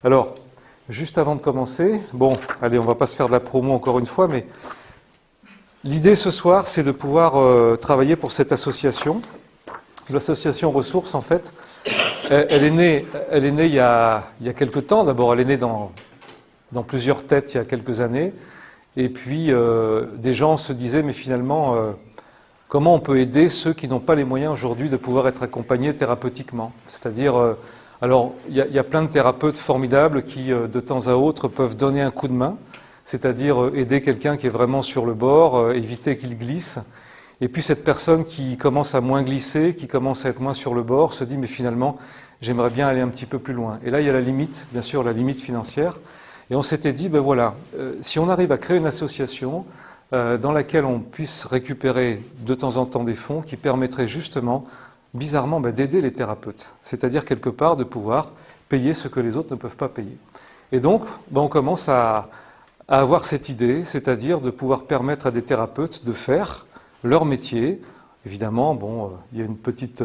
Alors, juste avant de commencer, bon, allez, on ne va pas se faire de la promo encore une fois, mais l'idée ce soir, c'est de pouvoir travailler pour cette association. L'association Ressources, en fait, elle est née il y a quelques temps. D'abord, elle est née dans plusieurs têtes il y a quelques années. Et puis, des gens se disaient, mais finalement, comment on peut aider ceux qui n'ont pas les moyens aujourd'hui de pouvoir être accompagnés thérapeutiquement? C'est-à-dire, alors, il y a plein de thérapeutes formidables qui, de temps à autre, peuvent donner un coup de main, c'est-à-dire aider quelqu'un qui est vraiment sur le bord, éviter qu'il glisse. Et puis cette personne qui commence à moins glisser, qui commence à être moins sur le bord, se dit mais finalement j'aimerais bien aller un petit peu plus loin. Et là il y a la limite, bien sûr la limite financière. Et on s'était dit ben voilà, si on arrive à créer une association dans laquelle on puisse récupérer de temps en temps des fonds qui permettraient justement, bizarrement, d'aider les thérapeutes. C'est-à-dire quelque part de pouvoir payer ce que les autres ne peuvent pas payer. Et donc on commence à avoir cette idée, c'est-à-dire de pouvoir permettre à des thérapeutes de faire leur métier. Évidemment, bon, il y a une petite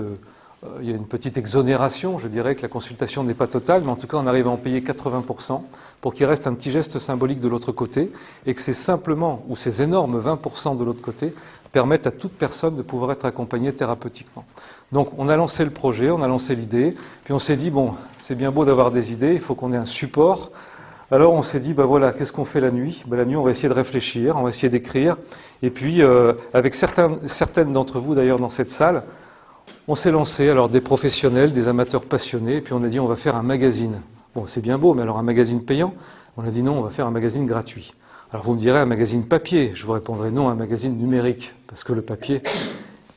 exonération, je dirais que la consultation n'est pas totale, mais en tout cas on arrive à en payer 80% pour qu'il reste un petit geste symbolique de l'autre côté et que ces simplement, ou ces énormes 20% de l'autre côté, permettent à toute personne de pouvoir être accompagnée thérapeutiquement. Donc on a lancé le projet, on a lancé l'idée, puis on s'est dit, bon, c'est bien beau d'avoir des idées, il faut qu'on ait un support. Alors on s'est dit, ben voilà, qu'est-ce qu'on fait la nuit? La nuit, on va essayer de réfléchir, on va essayer d'écrire. Et puis, avec certaines d'entre vous d'ailleurs dans cette salle, on s'est lancé, alors des professionnels, des amateurs passionnés, et puis on a dit, on va faire un magazine. Bon, c'est bien beau, mais alors un magazine payant? On a dit non, on va faire un magazine gratuit. Alors vous me direz, un magazine papier? Je vous répondrai non, un magazine numérique, parce que le papier,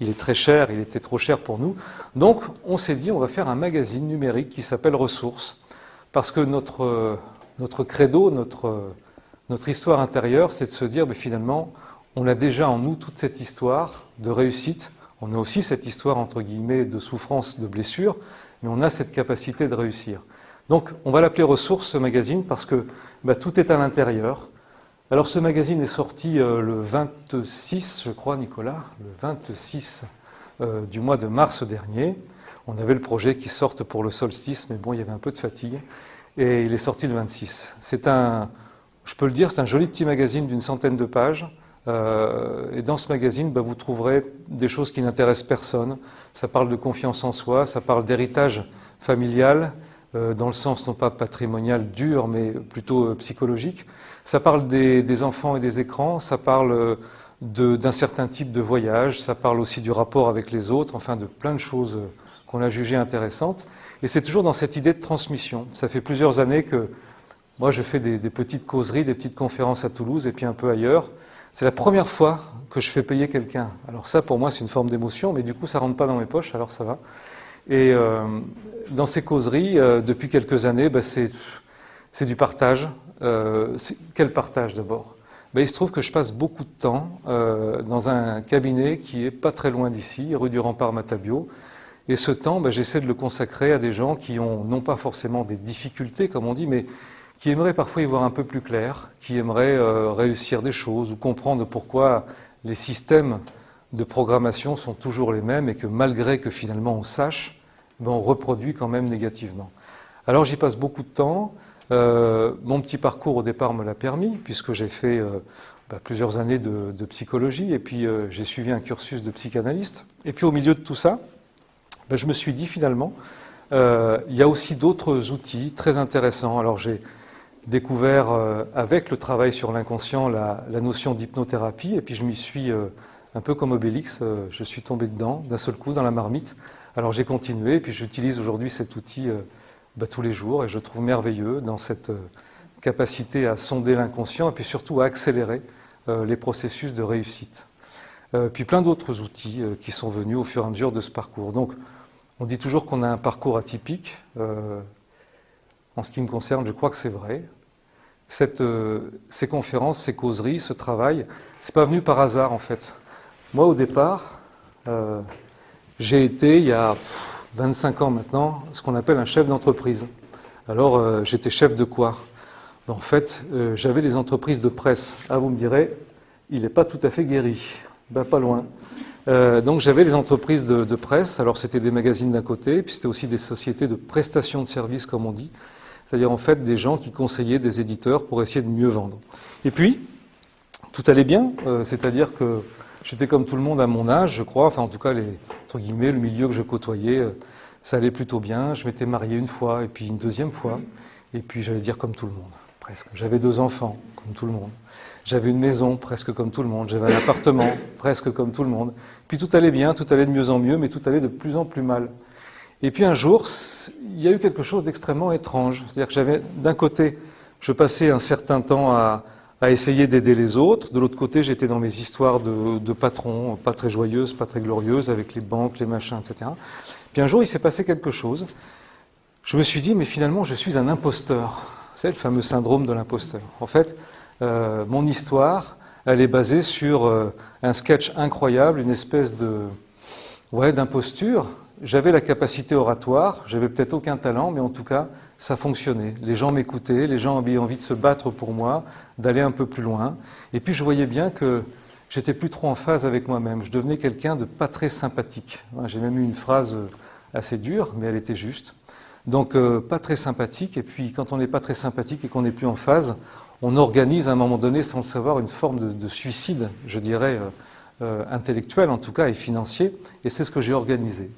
il est très cher, il était trop cher pour nous. Donc on s'est dit, on va faire un magazine numérique qui s'appelle Ressources, parce que notre credo, notre histoire intérieure, c'est de se dire, mais finalement, on a déjà en nous toute cette histoire de réussite. On a aussi cette histoire, entre guillemets, de souffrance, de blessure, mais on a cette capacité de réussir. Donc, on va l'appeler Ressources, ce magazine, parce que tout est à l'intérieur. Alors, ce magazine est sorti le 26, je crois, Nicolas, le 26 du mois de mars dernier. On avait le projet qui sorte pour le solstice, mais bon, il y avait un peu de fatigue. Et il est sorti le 26. C'est je peux le dire, c'est un joli petit magazine d'une centaine de pages. Et dans ce magazine, vous trouverez des choses qui n'intéressent personne. Ça parle de confiance en soi, ça parle d'héritage familial, dans le sens non pas patrimonial dur, mais plutôt psychologique. Ça parle des enfants et des écrans, ça parle d'un certain type de voyage, ça parle aussi du rapport avec les autres, enfin de plein de choses qu'on a jugées intéressantes. Et c'est toujours dans cette idée de transmission. Ça fait plusieurs années que moi je fais des petites causeries, des petites conférences à Toulouse et puis un peu ailleurs. C'est la première fois que je fais payer quelqu'un. Alors ça pour moi c'est une forme d'émotion, mais du coup ça rentre pas dans mes poches, alors ça va. Et dans ces causeries, depuis quelques années, c'est du partage. Quel partage d'abord? Il se trouve que je passe beaucoup de temps dans un cabinet qui est pas très loin d'ici, rue du Rempart-Matabio. Et ce temps, j'essaie de le consacrer à des gens qui ont non pas forcément des difficultés, comme on dit, mais qui aimeraient parfois y voir un peu plus clair, qui aimeraient réussir des choses ou comprendre pourquoi les systèmes de programmation sont toujours les mêmes et que malgré que finalement on sache, on reproduit quand même négativement. Alors j'y passe beaucoup de temps. Mon petit parcours au départ me l'a permis, puisque j'ai fait plusieurs années de psychologie et puis j'ai suivi un cursus de psychanalyste. Et puis au milieu de tout ça, je me suis dit finalement, il y a aussi d'autres outils très intéressants. Alors j'ai découvert avec le travail sur l'inconscient la notion d'hypnothérapie, et puis je m'y suis, un peu comme Obélix, je suis tombé dedans d'un seul coup dans la marmite. Alors j'ai continué, et puis j'utilise aujourd'hui cet outil tous les jours, et je trouve merveilleux dans cette capacité à sonder l'inconscient, et puis surtout à accélérer les processus de réussite. Puis plein d'autres outils qui sont venus au fur et à mesure de ce parcours. Donc on dit toujours qu'on a un parcours atypique. En ce qui me concerne, je crois que c'est vrai. Ces conférences, ces causeries, ce travail, c'est pas venu par hasard en fait. Moi au départ, j'ai été il y a 25 ans maintenant, ce qu'on appelle un chef d'entreprise. Alors j'étais chef de quoi? En fait, j'avais des entreprises de presse. Ah, vous me direz, il n'est pas tout à fait guéri. Pas loin. Donc j'avais des entreprises de presse, alors c'était des magazines d'un côté, puis c'était aussi des sociétés de prestation de services, comme on dit. c'est-à-dire en fait des gens qui conseillaient des éditeurs pour essayer de mieux vendre. Et puis, tout allait bien, c'est-à-dire que j'étais comme tout le monde à mon âge, je crois, enfin en tout cas, entre guillemets, le milieu que je côtoyais, ça allait plutôt bien. Je m'étais marié une fois, et puis une deuxième fois, et puis j'allais dire comme tout le monde, presque. J'avais 2 enfants, comme tout le monde. J'avais une maison, presque comme tout le monde. J'avais un appartement, presque comme tout le monde. Puis tout allait bien, tout allait de mieux en mieux, mais tout allait de plus en plus mal. Et puis un jour, il y a eu quelque chose d'extrêmement étrange. C'est-à-dire que j'avais, d'un côté, je passais un certain temps à essayer d'aider les autres. De l'autre côté, j'étais dans mes histoires de patron, pas très joyeuses, pas très glorieuses, avec les banques, les machins, etc. Puis un jour, il s'est passé quelque chose. Je me suis dit, mais finalement, je suis un imposteur. C'est le fameux syndrome de l'imposteur. En fait, mon histoire, elle est basée sur un sketch incroyable, une espèce d'imposture. J'avais la capacité oratoire, j'avais peut-être aucun talent, mais en tout cas, ça fonctionnait. Les gens m'écoutaient, les gens avaient envie de se battre pour moi, d'aller un peu plus loin. Et puis je voyais bien que j'étais plus trop en phase avec moi-même. Je devenais quelqu'un de pas très sympathique. J'ai même eu une phrase assez dure, mais elle était juste. Donc pas très sympathique. Et puis quand on n'est pas très sympathique et qu'on n'est plus en phase, on organise à un moment donné, sans le savoir, une forme de suicide, je dirais, intellectuel en tout cas, et financier. Et c'est ce que j'ai organisé.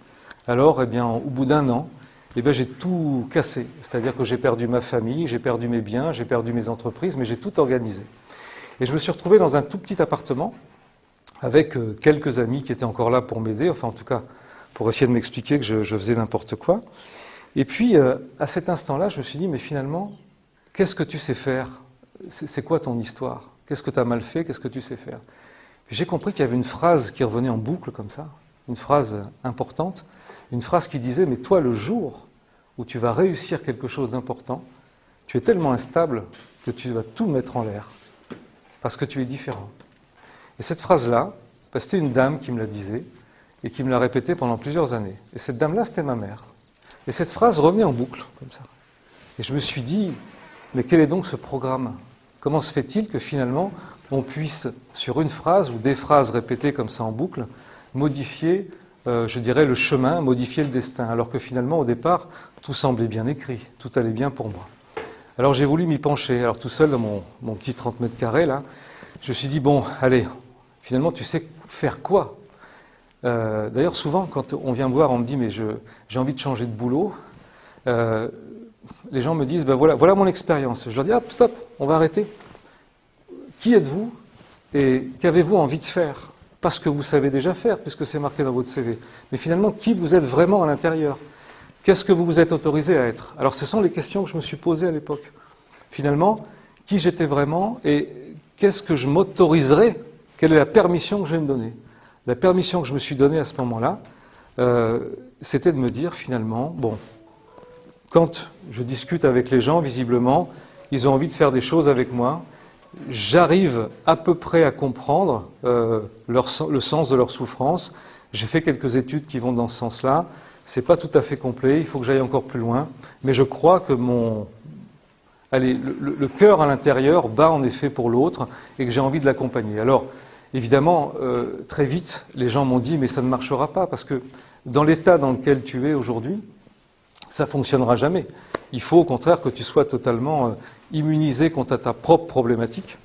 Alors, eh bien, au bout d'1 an, eh bien, j'ai tout cassé. C'est-à-dire que j'ai perdu ma famille, j'ai perdu mes biens, j'ai perdu mes entreprises, mais j'ai tout organisé. Et je me suis retrouvé dans un tout petit appartement avec quelques amis qui étaient encore là pour m'aider, enfin en tout cas pour essayer de m'expliquer que je faisais n'importe quoi. Et puis, à cet instant-là, je me suis dit, mais finalement, qu'est-ce que tu sais faire ? C'est quoi ton histoire ? Qu'est-ce que tu as mal fait ? Qu'est-ce que tu sais faire ? Puis j'ai compris qu'il y avait une phrase qui revenait en boucle comme ça, une phrase importante, une phrase qui disait « Mais toi, le jour où tu vas réussir quelque chose d'important, tu es tellement instable que tu vas tout mettre en l'air, parce que tu es différent. » Et cette phrase-là, c'était une dame qui me la disait, et qui me l'a répétée pendant plusieurs années. Et cette dame-là, c'était ma mère. Et cette phrase revenait en boucle, comme ça. Et je me suis dit, mais quel est donc ce programme ? Comment se fait-il que finalement, on puisse, sur une phrase ou des phrases répétées comme ça en boucle, modifier, je dirais, le chemin, modifier le destin, alors que finalement, au départ, tout semblait bien écrit, tout allait bien pour moi. Alors j'ai voulu m'y pencher, alors tout seul dans mon petit 30 mètres carrés, là, je me suis dit, bon, allez, finalement, tu sais faire quoi ? D'ailleurs, souvent, quand on vient me voir, on me dit, mais j'ai envie de changer de boulot, les gens me disent, ben voilà mon expérience. Je leur dis, hop, stop, on va arrêter. Qui êtes-vous et qu'avez-vous envie de faire ? Pas ce que vous savez déjà faire, puisque c'est marqué dans votre CV, mais finalement, qui vous êtes vraiment à l'intérieur ? Qu'est-ce que vous vous êtes autorisé à être ? Alors, ce sont les questions que je me suis posées à l'époque. Finalement, qui j'étais vraiment et qu'est-ce que je m'autoriserais ? Quelle est la permission que je vais me donner ? La permission que je me suis donnée à ce moment-là, c'était de me dire finalement, bon, quand je discute avec les gens, visiblement, ils ont envie de faire des choses avec moi, j'arrive à peu près à comprendre le sens de leur souffrance. J'ai fait quelques études qui vont dans ce sens-là. C'est pas tout à fait complet, il faut que j'aille encore plus loin. Mais je crois que le cœur à l'intérieur bat en effet pour l'autre et que j'ai envie de l'accompagner. Alors, évidemment, très vite, les gens m'ont dit « mais ça ne marchera pas parce que dans l'état dans lequel tu es aujourd'hui, ça ne fonctionnera jamais. Il faut au contraire que tu sois totalement immunisé contre ta propre problématique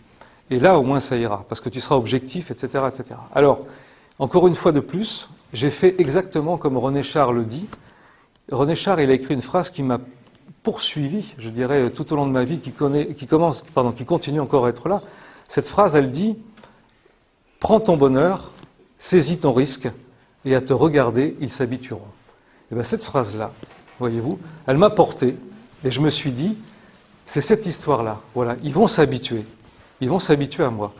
et là au moins ça ira parce que tu seras objectif, etc. etc. » Alors, encore une fois de plus, j'ai fait exactement comme René Char le dit. René Char, il a écrit une phrase qui m'a poursuivi, je dirais, tout au long de ma vie, qui continue encore à être là. Cette phrase, elle dit « Prends ton bonheur, saisis ton risque, et à te regarder, ils s'habitueront. » Et bien cette phrase-là, voyez-vous, elle m'a porté, et je me suis dit, c'est cette histoire-là, voilà, ils vont s'habituer à moi.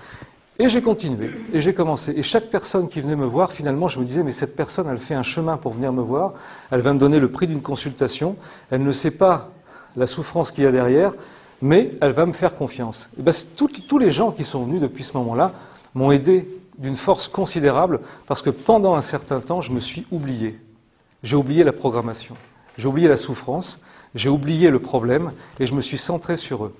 Et j'ai continué, et j'ai commencé. Et chaque personne qui venait me voir, finalement, je me disais, mais cette personne, elle fait un chemin pour venir me voir, elle va me donner le prix d'une consultation, elle ne sait pas la souffrance qu'il y a derrière, mais elle va me faire confiance. Et bien, tous les gens qui sont venus depuis ce moment-là m'ont aidé d'une force considérable, parce que pendant un certain temps, je me suis oublié. J'ai oublié la programmation, j'ai oublié la souffrance, j'ai oublié le problème, et je me suis centré sur eux.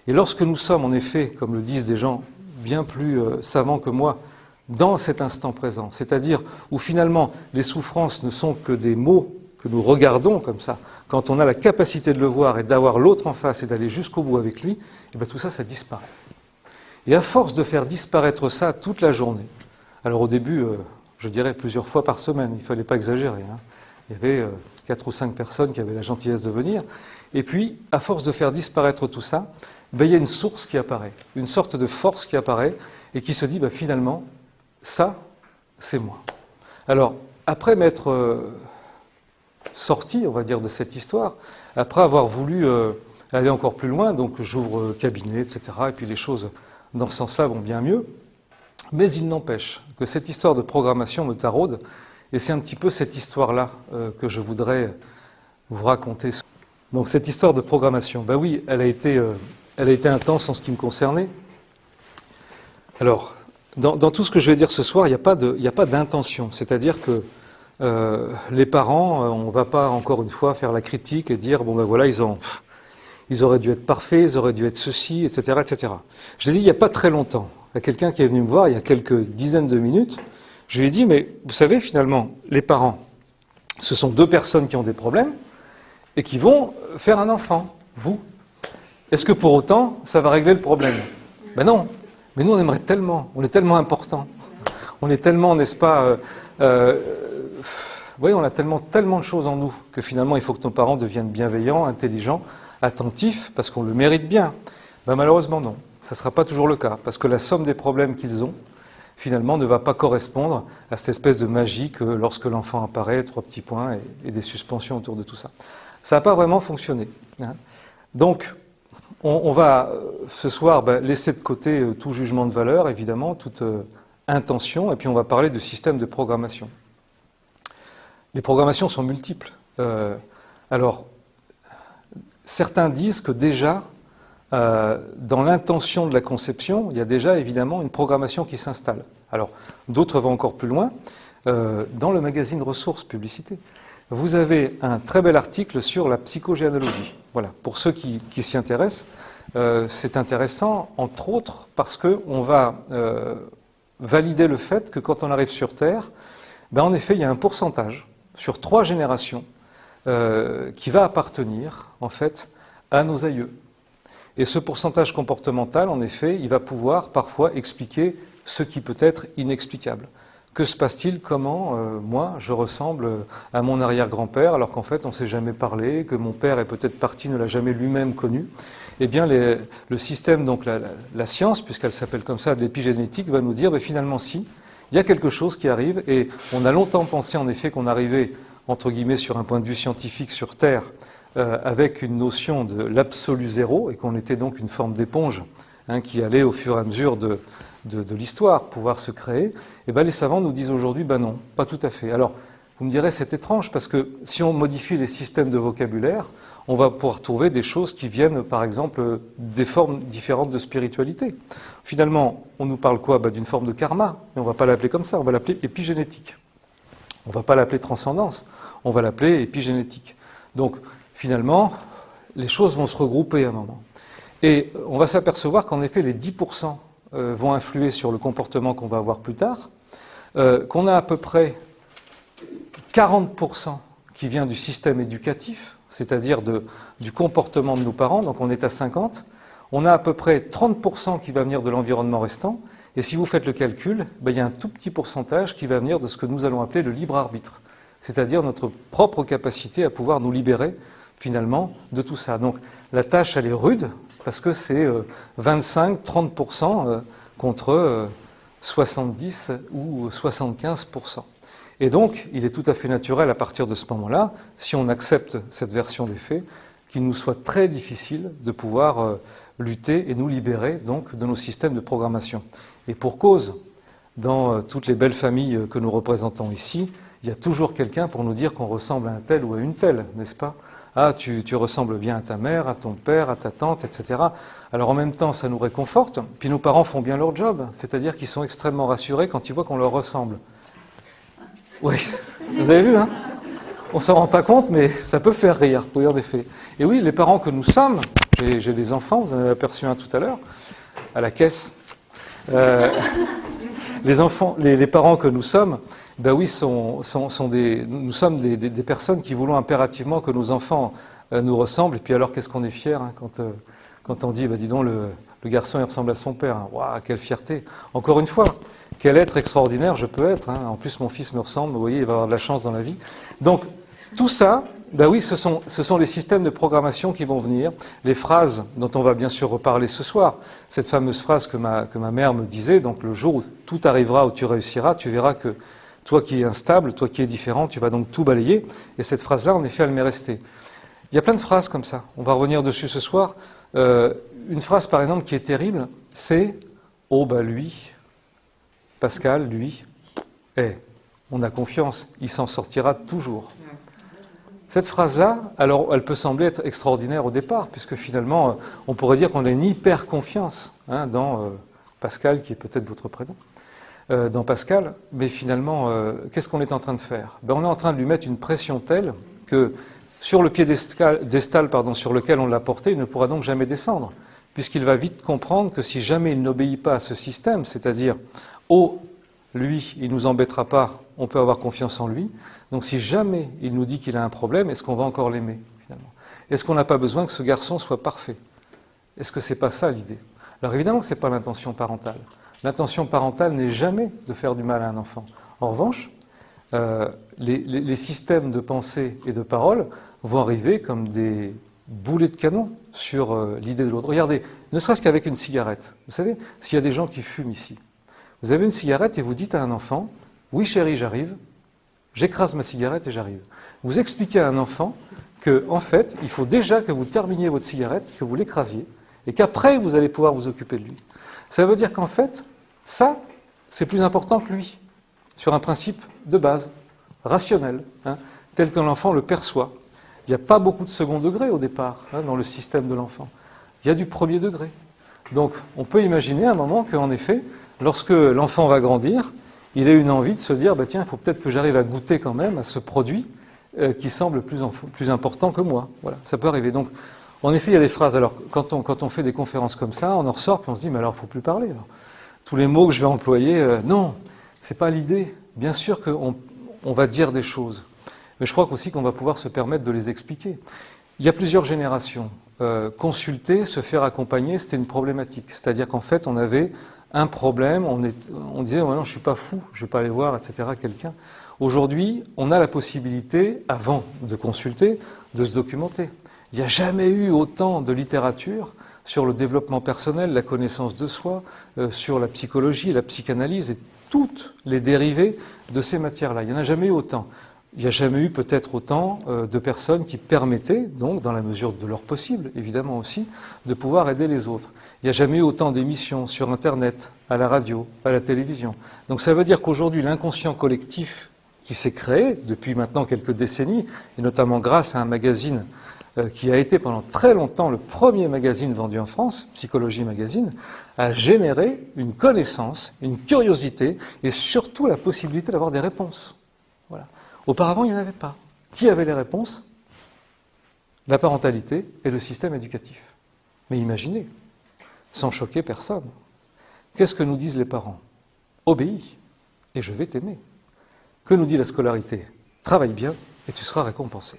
Et lorsque nous sommes, en effet, comme le disent des gens bien plus savants que moi, dans cet instant présent, c'est-à-dire où finalement les souffrances ne sont que des mots que nous regardons comme ça, quand on a la capacité de le voir et d'avoir l'autre en face et d'aller jusqu'au bout avec lui, et bien tout ça, ça disparaît. Et à force de faire disparaître ça toute la journée, alors au début, je dirais plusieurs fois par semaine, il ne fallait pas exagérer, hein. Il y avait 4 ou 5 personnes qui avaient la gentillesse de venir, et puis, à force de faire disparaître tout ça, ben, il y a une source qui apparaît, une sorte de force qui apparaît, et qui se dit, ben, finalement, ça, c'est moi. Alors, après m'être sorti, on va dire, de cette histoire, après avoir voulu aller encore plus loin, donc j'ouvre cabinet, etc., et puis les choses, dans ce sens-là, vont bien mieux, mais il n'empêche que cette histoire de programmation me taraude, et c'est un petit peu cette histoire-là que je voudrais vous raconter. Donc cette histoire de programmation, ben oui, elle a été intense en ce qui me concernait. Alors, dans tout ce que je vais dire ce soir, il n'y a pas d'intention. C'est-à-dire que les parents, on ne va pas encore une fois faire la critique et dire, bon ben voilà, ils auraient dû être parfaits, ils auraient dû être ceci, etc., etc. Je l'ai dit il n'y a pas très longtemps à quelqu'un qui est venu me voir, il y a quelques dizaines de minutes, je lui ai dit, mais vous savez, finalement, les parents, ce sont 2 personnes qui ont des problèmes et qui vont faire un enfant, vous. Est-ce que pour autant, ça va régler le problème? Ben non. Mais nous, on aimerait tellement, on est tellement important. On est tellement, n'est-ce pas, oui, on a tellement de choses en nous que finalement, il faut que nos parents deviennent bienveillants, intelligents, attentifs, parce qu'on le mérite bien. Ben malheureusement, non. Ça ne sera pas toujours le cas, parce que la somme des problèmes qu'ils ont, finalement, ne va pas correspondre à cette espèce de magie que lorsque l'enfant apparaît, 3 petits points et des suspensions autour de tout ça. Ça n'a pas vraiment fonctionné, hein. Donc, on va ce soir laisser de côté tout jugement de valeur, évidemment, toute intention, et puis on va parler de système de programmation. Les programmations sont multiples. Alors, certains disent que déjà, dans l'intention de la conception, il y a déjà évidemment une programmation qui s'installe. Alors, d'autres vont encore plus loin. Dans le magazine Ressources Publicité, vous avez un très bel article sur la psychogénéalogie. Voilà, pour ceux qui s'y intéressent, c'est intéressant, entre autres, parce qu'on va valider le fait que quand on arrive sur Terre, ben en effet, il y a un pourcentage sur 3 générations qui va appartenir, en fait, à nos aïeux. Et ce pourcentage comportemental, en effet, il va pouvoir parfois expliquer ce qui peut être inexplicable. Que se passe-t-il? Comment, moi, je ressemble à mon arrière-grand-père, alors qu'en fait, on ne s'est jamais parlé, que mon père est peut-être parti, ne l'a jamais lui-même connu? Eh bien, le système, donc la science, puisqu'elle s'appelle comme ça, de l'épigénétique, va nous dire, finalement, si, il y a quelque chose qui arrive, et on a longtemps pensé, en effet, qu'on arrivait, entre guillemets, sur un point de vue scientifique, sur Terre, avec une notion de l'absolu zéro, et qu'on était donc une forme d'éponge, hein, qui allait, au fur et à mesure de l'histoire pouvoir se créer, et les savants nous disent aujourd'hui, non, pas tout à fait. Alors, vous me direz, c'est étrange, parce que si on modifie les systèmes de vocabulaire, on va pouvoir trouver des choses qui viennent, par exemple, des formes différentes de spiritualité. Finalement, on nous parle quoi? D'une forme de karma, mais on ne va pas l'appeler comme ça, on va l'appeler épigénétique. On ne va pas l'appeler transcendance, on va l'appeler épigénétique. Donc, finalement, les choses vont se regrouper à un moment. Et on va s'apercevoir qu'en effet, les 10% vont influer sur le comportement qu'on va avoir plus tard, qu'on a à peu près 40% qui vient du système éducatif, c'est-à-dire du comportement de nos parents, donc on est à 50%, on a à peu près 30% qui va venir de l'environnement restant, et si vous faites le calcul, il y a un tout petit pourcentage qui va venir de ce que nous allons appeler le libre arbitre, c'est-à-dire notre propre capacité à pouvoir nous libérer finalement de tout ça. Donc la tâche, elle est rude, parce que c'est 25-30% contre 70 ou 75%. Et donc, il est tout à fait naturel à partir de ce moment-là, si on accepte cette version des faits, qu'il nous soit très difficile de pouvoir lutter et nous libérer donc de nos systèmes de programmation. Et pour cause, dans toutes les belles familles que nous représentons ici, il y a toujours quelqu'un pour nous dire qu'on ressemble à un tel ou à une telle, n'est-ce pas? Ah, tu ressembles bien à ta mère, à ton père, à ta tante, etc. Alors en même temps, ça nous réconforte, puis nos parents font bien leur job, c'est-à-dire qu'ils sont extrêmement rassurés quand ils voient qu'on leur ressemble. Oui, vous avez vu, hein? On ne s'en rend pas compte, mais ça peut faire rire, oui, en effet. Et oui, les parents que nous sommes, j'ai des enfants, vous en avez aperçu un tout à l'heure, à la caisse. les enfants, les parents que nous sommes, ben oui, nous sommes des personnes qui voulons impérativement que nos enfants nous ressemblent. Et puis alors, qu'est-ce qu'on est fiers hein, quand on dit, dis donc, le garçon il ressemble à son père. Hein. Waouh, quelle fierté. Encore une fois, quel être extraordinaire je peux être. Hein. En plus, mon fils me ressemble, vous voyez, il va avoir de la chance dans la vie. Donc, tout ça, ben oui, ce sont les systèmes de programmation qui vont venir, les phrases dont on va bien sûr reparler ce soir. Cette fameuse phrase que ma mère me disait, donc le jour où tout arrivera, où tu réussiras, tu verras que toi qui es instable, toi qui es différent, tu vas donc tout balayer. Et cette phrase-là, en effet, elle m'est restée. Il y a plein de phrases comme ça. On va revenir dessus ce soir. Une phrase, par exemple, qui est terrible, c'est « Oh, bah lui, Pascal, lui, on a confiance, il s'en sortira toujours. » Cette phrase-là, alors, elle peut sembler être extraordinaire au départ, puisque finalement, on pourrait dire qu'on a une hyper confiance hein, dans Pascal, qui est peut-être votre prénom, dans Pascal, mais finalement, qu'est-ce qu'on est en train de faire? On est en train de lui mettre une pression telle que sur le piédestal sur lequel on l'a porté, il ne pourra donc jamais descendre, puisqu'il va vite comprendre que si jamais il n'obéit pas à ce système, c'est-à-dire « Oh, lui, il ne nous embêtera pas, on peut avoir confiance en lui », donc si jamais il nous dit qu'il a un problème, est-ce qu'on va encore l'aimer, finalement? Est-ce qu'on n'a pas besoin que ce garçon soit parfait? Est-ce que c'est pas ça l'idée? Alors évidemment que ce n'est pas l'intention parentale. L'intention parentale n'est jamais de faire du mal à un enfant. En revanche, les systèmes de pensée et de parole vont arriver comme des boulets de canon sur l'idée de l'autre. Regardez, ne serait-ce qu'avec une cigarette. Vous savez, s'il y a des gens qui fument ici, vous avez une cigarette et vous dites à un enfant « Oui chérie, j'arrive », j'écrase ma cigarette et j'arrive. Vous expliquez à un enfant que, en fait, il faut déjà que vous terminiez votre cigarette, que vous l'écrasiez, et qu'après, vous allez pouvoir vous occuper de lui. Ça veut dire qu'en fait, ça, c'est plus important que lui, sur un principe de base, rationnel, hein, tel que l'enfant le perçoit. Il n'y a pas beaucoup de second degré au départ, hein, dans le système de l'enfant. Il y a du premier degré. Donc, on peut imaginer à un moment qu'en effet, lorsque l'enfant va grandir, il a une envie de se dire, tiens, il faut peut-être que j'arrive à goûter quand même à ce produit qui semble plus important que moi. Voilà, ça peut arriver. Donc, en effet, il y a des phrases. Alors, quand on fait des conférences comme ça, on en ressort puis on se dit, mais alors, il ne faut plus parler. Alors. Tous les mots que je vais employer, non, c'est pas l'idée. Bien sûr qu'on va dire des choses, mais je crois aussi qu'on va pouvoir se permettre de les expliquer. Il y a plusieurs générations. Consulter, se faire accompagner, c'était une problématique. C'est-à-dire qu'en fait, on avait un problème, on disait non, je ne suis pas fou, je ne vais pas aller voir, etc., quelqu'un. Aujourd'hui, on a la possibilité, avant de consulter, de se documenter. Il n'y a jamais eu autant de littérature sur le développement personnel, la connaissance de soi, sur la psychologie, la psychanalyse et toutes les dérivées de ces matières-là. Il n'y en a jamais eu autant. Il n'y a jamais eu peut-être autant de personnes qui permettaient, donc dans la mesure de leur possible, évidemment aussi, de pouvoir aider les autres. Il n'y a jamais eu autant d'émissions sur Internet, à la radio, à la télévision. Donc ça veut dire qu'aujourd'hui, l'inconscient collectif qui s'est créé depuis maintenant quelques décennies, et notamment grâce à un magazine qui a été pendant très longtemps le premier magazine vendu en France, Psychologie Magazine, a généré une connaissance, une curiosité et surtout la possibilité d'avoir des réponses. Voilà. Auparavant, il n'y en avait pas. Qui avait les réponses? La parentalité et le système éducatif. Mais imaginez, sans choquer personne, qu'est-ce que nous disent les parents? Obéis et je vais t'aimer. Que nous dit la scolarité? Travaille bien et tu seras récompensé.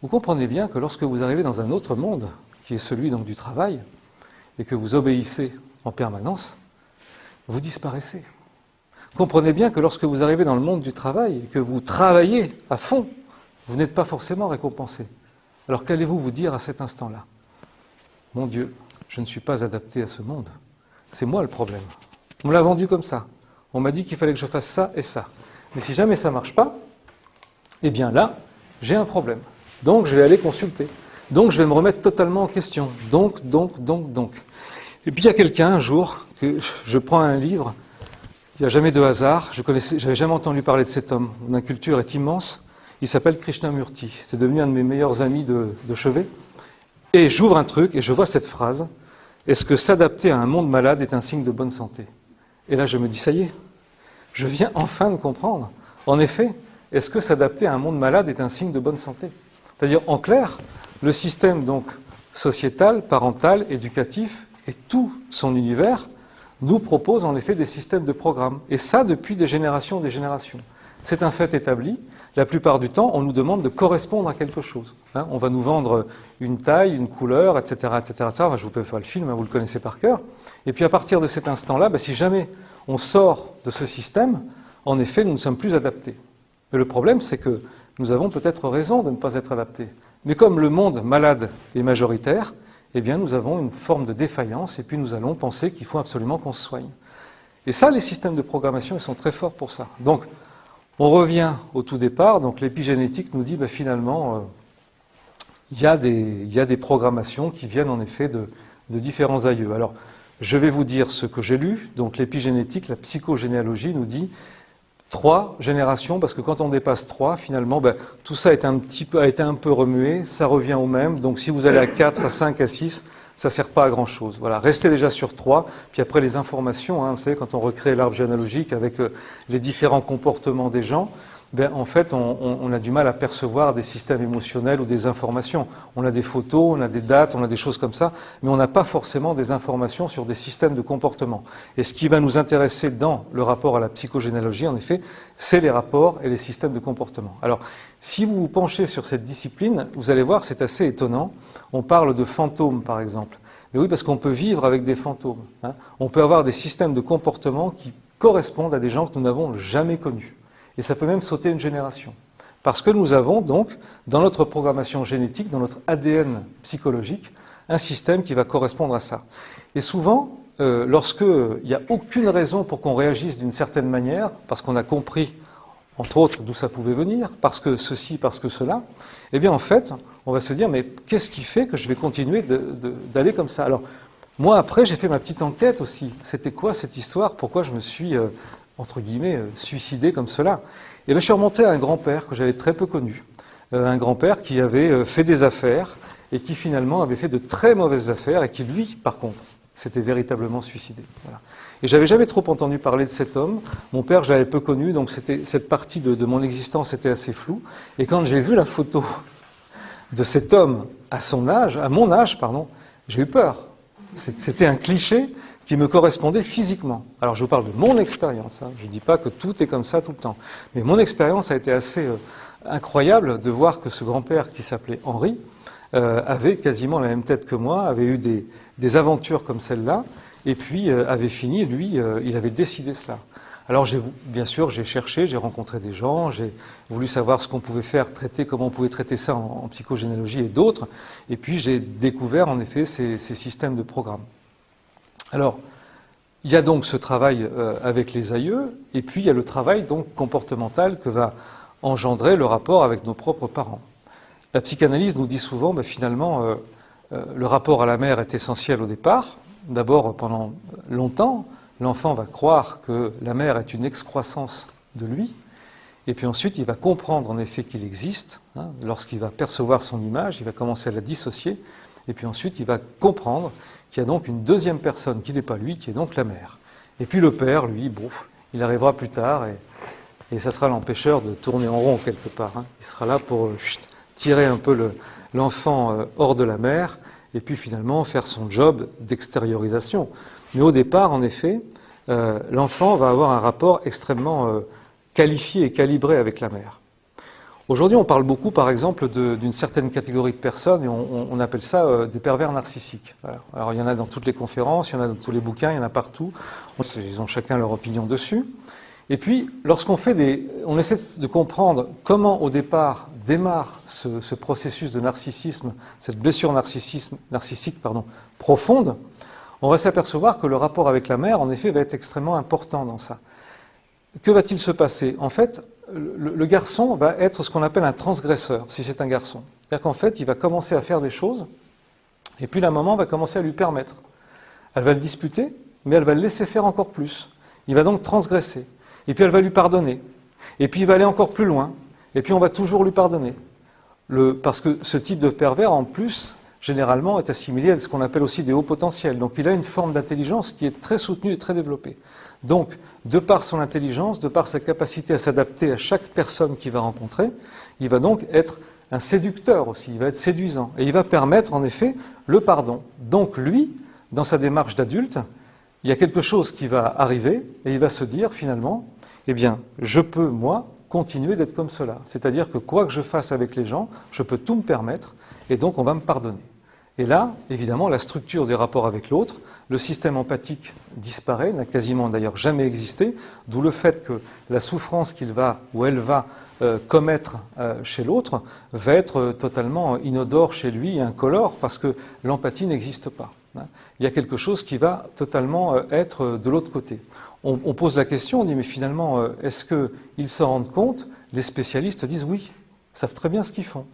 Vous comprenez bien que lorsque vous arrivez dans un autre monde, qui est celui donc du travail, et que vous obéissez en permanence, vous disparaissez. Comprenez bien que lorsque vous arrivez dans le monde du travail et que vous travaillez à fond, vous n'êtes pas forcément récompensé. Alors qu'allez-vous vous dire à cet instant-là? Mon Dieu, je ne suis pas adapté à ce monde. C'est moi le problème. On me l'a vendu comme ça. On m'a dit qu'il fallait que je fasse ça et ça. Mais si jamais ça ne marche pas, eh bien là, j'ai un problème. Donc je vais aller consulter. Donc je vais me remettre totalement en question. Donc. Et puis il y a quelqu'un un jour, que je prends un livre, il n'y a jamais de hasard, j'avais jamais entendu parler de cet homme, ma culture est immense, il s'appelle Krishnamurti, c'est devenu un de mes meilleurs amis de chevet, et j'ouvre un truc et je vois cette phrase, est-ce que s'adapter à un monde malade est un signe de bonne santé? Et là je me dis, ça y est, je viens enfin de comprendre, en effet, est-ce que s'adapter à un monde malade est un signe de bonne santé? C'est-à-dire, en clair, le système donc sociétal, parental, éducatif, et tout son univers nous propose en effet des systèmes de programme. Et ça depuis des générations et des générations. C'est un fait établi. La plupart du temps, on nous demande de correspondre à quelque chose. Hein, on va nous vendre une taille, une couleur, etc., etc., etc. Je vous peux faire le film, hein, vous le connaissez par cœur. Et puis à partir de cet instant-là, si jamais on sort de ce système, en effet, nous ne sommes plus adaptés. Mais le problème, c'est que nous avons peut-être raison de ne pas être adaptés. Mais comme le monde malade est majoritaire, eh bien nous avons une forme de défaillance et puis nous allons penser qu'il faut absolument qu'on se soigne. Et ça, les systèmes de programmation, ils sont très forts pour ça. Donc, on revient au tout départ. Donc, l'épigénétique nous dit, finalement, il y a des programmations qui viennent en effet de différents aïeux. Alors, je vais vous dire ce que j'ai lu. Donc, l'épigénétique, la psychogénéalogie nous dit 3 générations, parce que quand on dépasse 3, finalement, tout ça a été un peu remué, ça revient au même. Donc, si vous allez à 4, à 5, à 6, ça ne sert pas à grand-chose. Voilà, restez déjà sur 3, puis après les informations, vous savez, quand on recrée l'arbre généalogique avec les différents comportements des gens, en fait, on a du mal à percevoir des systèmes émotionnels ou des informations. On a des photos, on a des dates, on a des choses comme ça, mais on n'a pas forcément des informations sur des systèmes de comportement. Et ce qui va nous intéresser dans le rapport à la psychogénéalogie, en effet, c'est les rapports et les systèmes de comportement. Alors, si vous vous penchez sur cette discipline, vous allez voir, c'est assez étonnant. On parle de fantômes, par exemple. Mais oui, parce qu'on peut vivre avec des fantômes. Hein. On peut avoir des systèmes de comportement qui correspondent à des gens que nous n'avons jamais connus. Et ça peut même sauter une génération. Parce que nous avons donc, dans notre programmation génétique, dans notre ADN psychologique, un système qui va correspondre à ça. Et souvent, lorsqu'il n'y a aucune raison pour qu'on réagisse d'une certaine manière, parce qu'on a compris, entre autres, d'où ça pouvait venir, parce que ceci, parce que cela, eh bien en fait, on va se dire, mais qu'est-ce qui fait que je vais continuer d'aller comme ça ? Alors, moi après, j'ai fait ma petite enquête aussi. C'était quoi cette histoire ? Pourquoi je me suis... entre guillemets, suicidé comme cela. Et je suis remonté à un grand-père que j'avais très peu connu. Un grand-père qui avait fait des affaires et qui finalement avait fait de très mauvaises affaires et qui, lui, par contre, s'était véritablement suicidé. Voilà. Et j'avais jamais trop entendu parler de cet homme. Mon père, je l'avais peu connu, donc cette partie de mon existence était assez floue. Et quand j'ai vu la photo de cet homme à mon âge, j'ai eu peur. C'était un cliché qui me correspondait physiquement. Alors je vous parle de mon expérience, je ne dis pas que tout est comme ça tout le temps, mais mon expérience a été assez incroyable de voir que ce grand-père qui s'appelait Henri avait quasiment la même tête que moi, avait eu des aventures comme celle-là, et puis avait fini, lui, il avait décidé cela. Alors bien sûr, j'ai cherché, j'ai rencontré des gens, j'ai voulu savoir ce qu'on pouvait faire, traiter, comment on pouvait traiter ça en psychogénéalogie et d'autres, et puis j'ai découvert en effet ces systèmes de programmes. Alors, il y a donc ce travail avec les aïeux, et puis il y a le travail donc comportemental que va engendrer le rapport avec nos propres parents. La psychanalyse nous dit souvent, finalement, le rapport à la mère est essentiel au départ. D'abord, pendant longtemps, l'enfant va croire que la mère est une excroissance de lui, et puis ensuite il va comprendre en effet qu'il existe. Lorsqu'il va percevoir son image, il va commencer à la dissocier, et puis ensuite il va comprendre qu'il y a donc une deuxième personne qui n'est pas lui, qui est donc la mère. Et puis le père, lui, il arrivera plus tard et ça sera l'empêcheur de tourner en rond quelque part. Il sera là pour tirer un peu l'enfant hors de la mère et puis finalement faire son job d'extériorisation. Mais au départ, en effet, l'enfant va avoir un rapport extrêmement qualifié et calibré avec la mère. Aujourd'hui, on parle beaucoup, par exemple, d'une certaine catégorie de personnes, et on appelle ça des pervers narcissiques. Voilà. Alors, il y en a dans toutes les conférences, il y en a dans tous les bouquins, il y en a partout. Ils ont chacun leur opinion dessus. Et puis, lorsqu'on on essaie de comprendre comment, au départ, démarre ce processus de narcissisme, cette blessure narcissique profonde, on va s'apercevoir que le rapport avec la mère, en effet, va être extrêmement important dans ça. Que va-t-il se passer ? En fait, le garçon va être ce qu'on appelle un transgresseur, si c'est un garçon. C'est-à-dire qu'en fait, il va commencer à faire des choses, et puis la maman va commencer à lui permettre. Elle va le disputer, mais elle va le laisser faire encore plus. Il va donc transgresser. Et puis elle va lui pardonner. Et puis il va aller encore plus loin. Et puis on va toujours lui pardonner. Parce que ce type de pervers, en plus, généralement, est assimilé à ce qu'on appelle aussi des hauts potentiels. Donc il a une forme d'intelligence qui est très soutenue et très développée. Donc, de par son intelligence, de par sa capacité à s'adapter à chaque personne qu'il va rencontrer, il va donc être un séducteur aussi, il va être séduisant. Et il va permettre, en effet, le pardon. Donc lui, dans sa démarche d'adulte, il y a quelque chose qui va arriver et il va se dire finalement, eh bien, je peux, moi, continuer d'être comme cela. C'est-à-dire que quoi que je fasse avec les gens, je peux tout me permettre et donc on va me pardonner. Et là, évidemment, la structure des rapports avec l'autre, le système empathique disparaît, n'a quasiment d'ailleurs jamais existé, d'où le fait que la souffrance qu'il va ou elle va commettre chez l'autre va être totalement inodore chez lui et incolore parce que l'empathie n'existe pas. Il y a quelque chose qui va totalement être de l'autre côté. On pose la question, on dit mais finalement, est-ce qu'ils s'en rendent compte? Les spécialistes disent oui, ils savent très bien ce qu'ils font.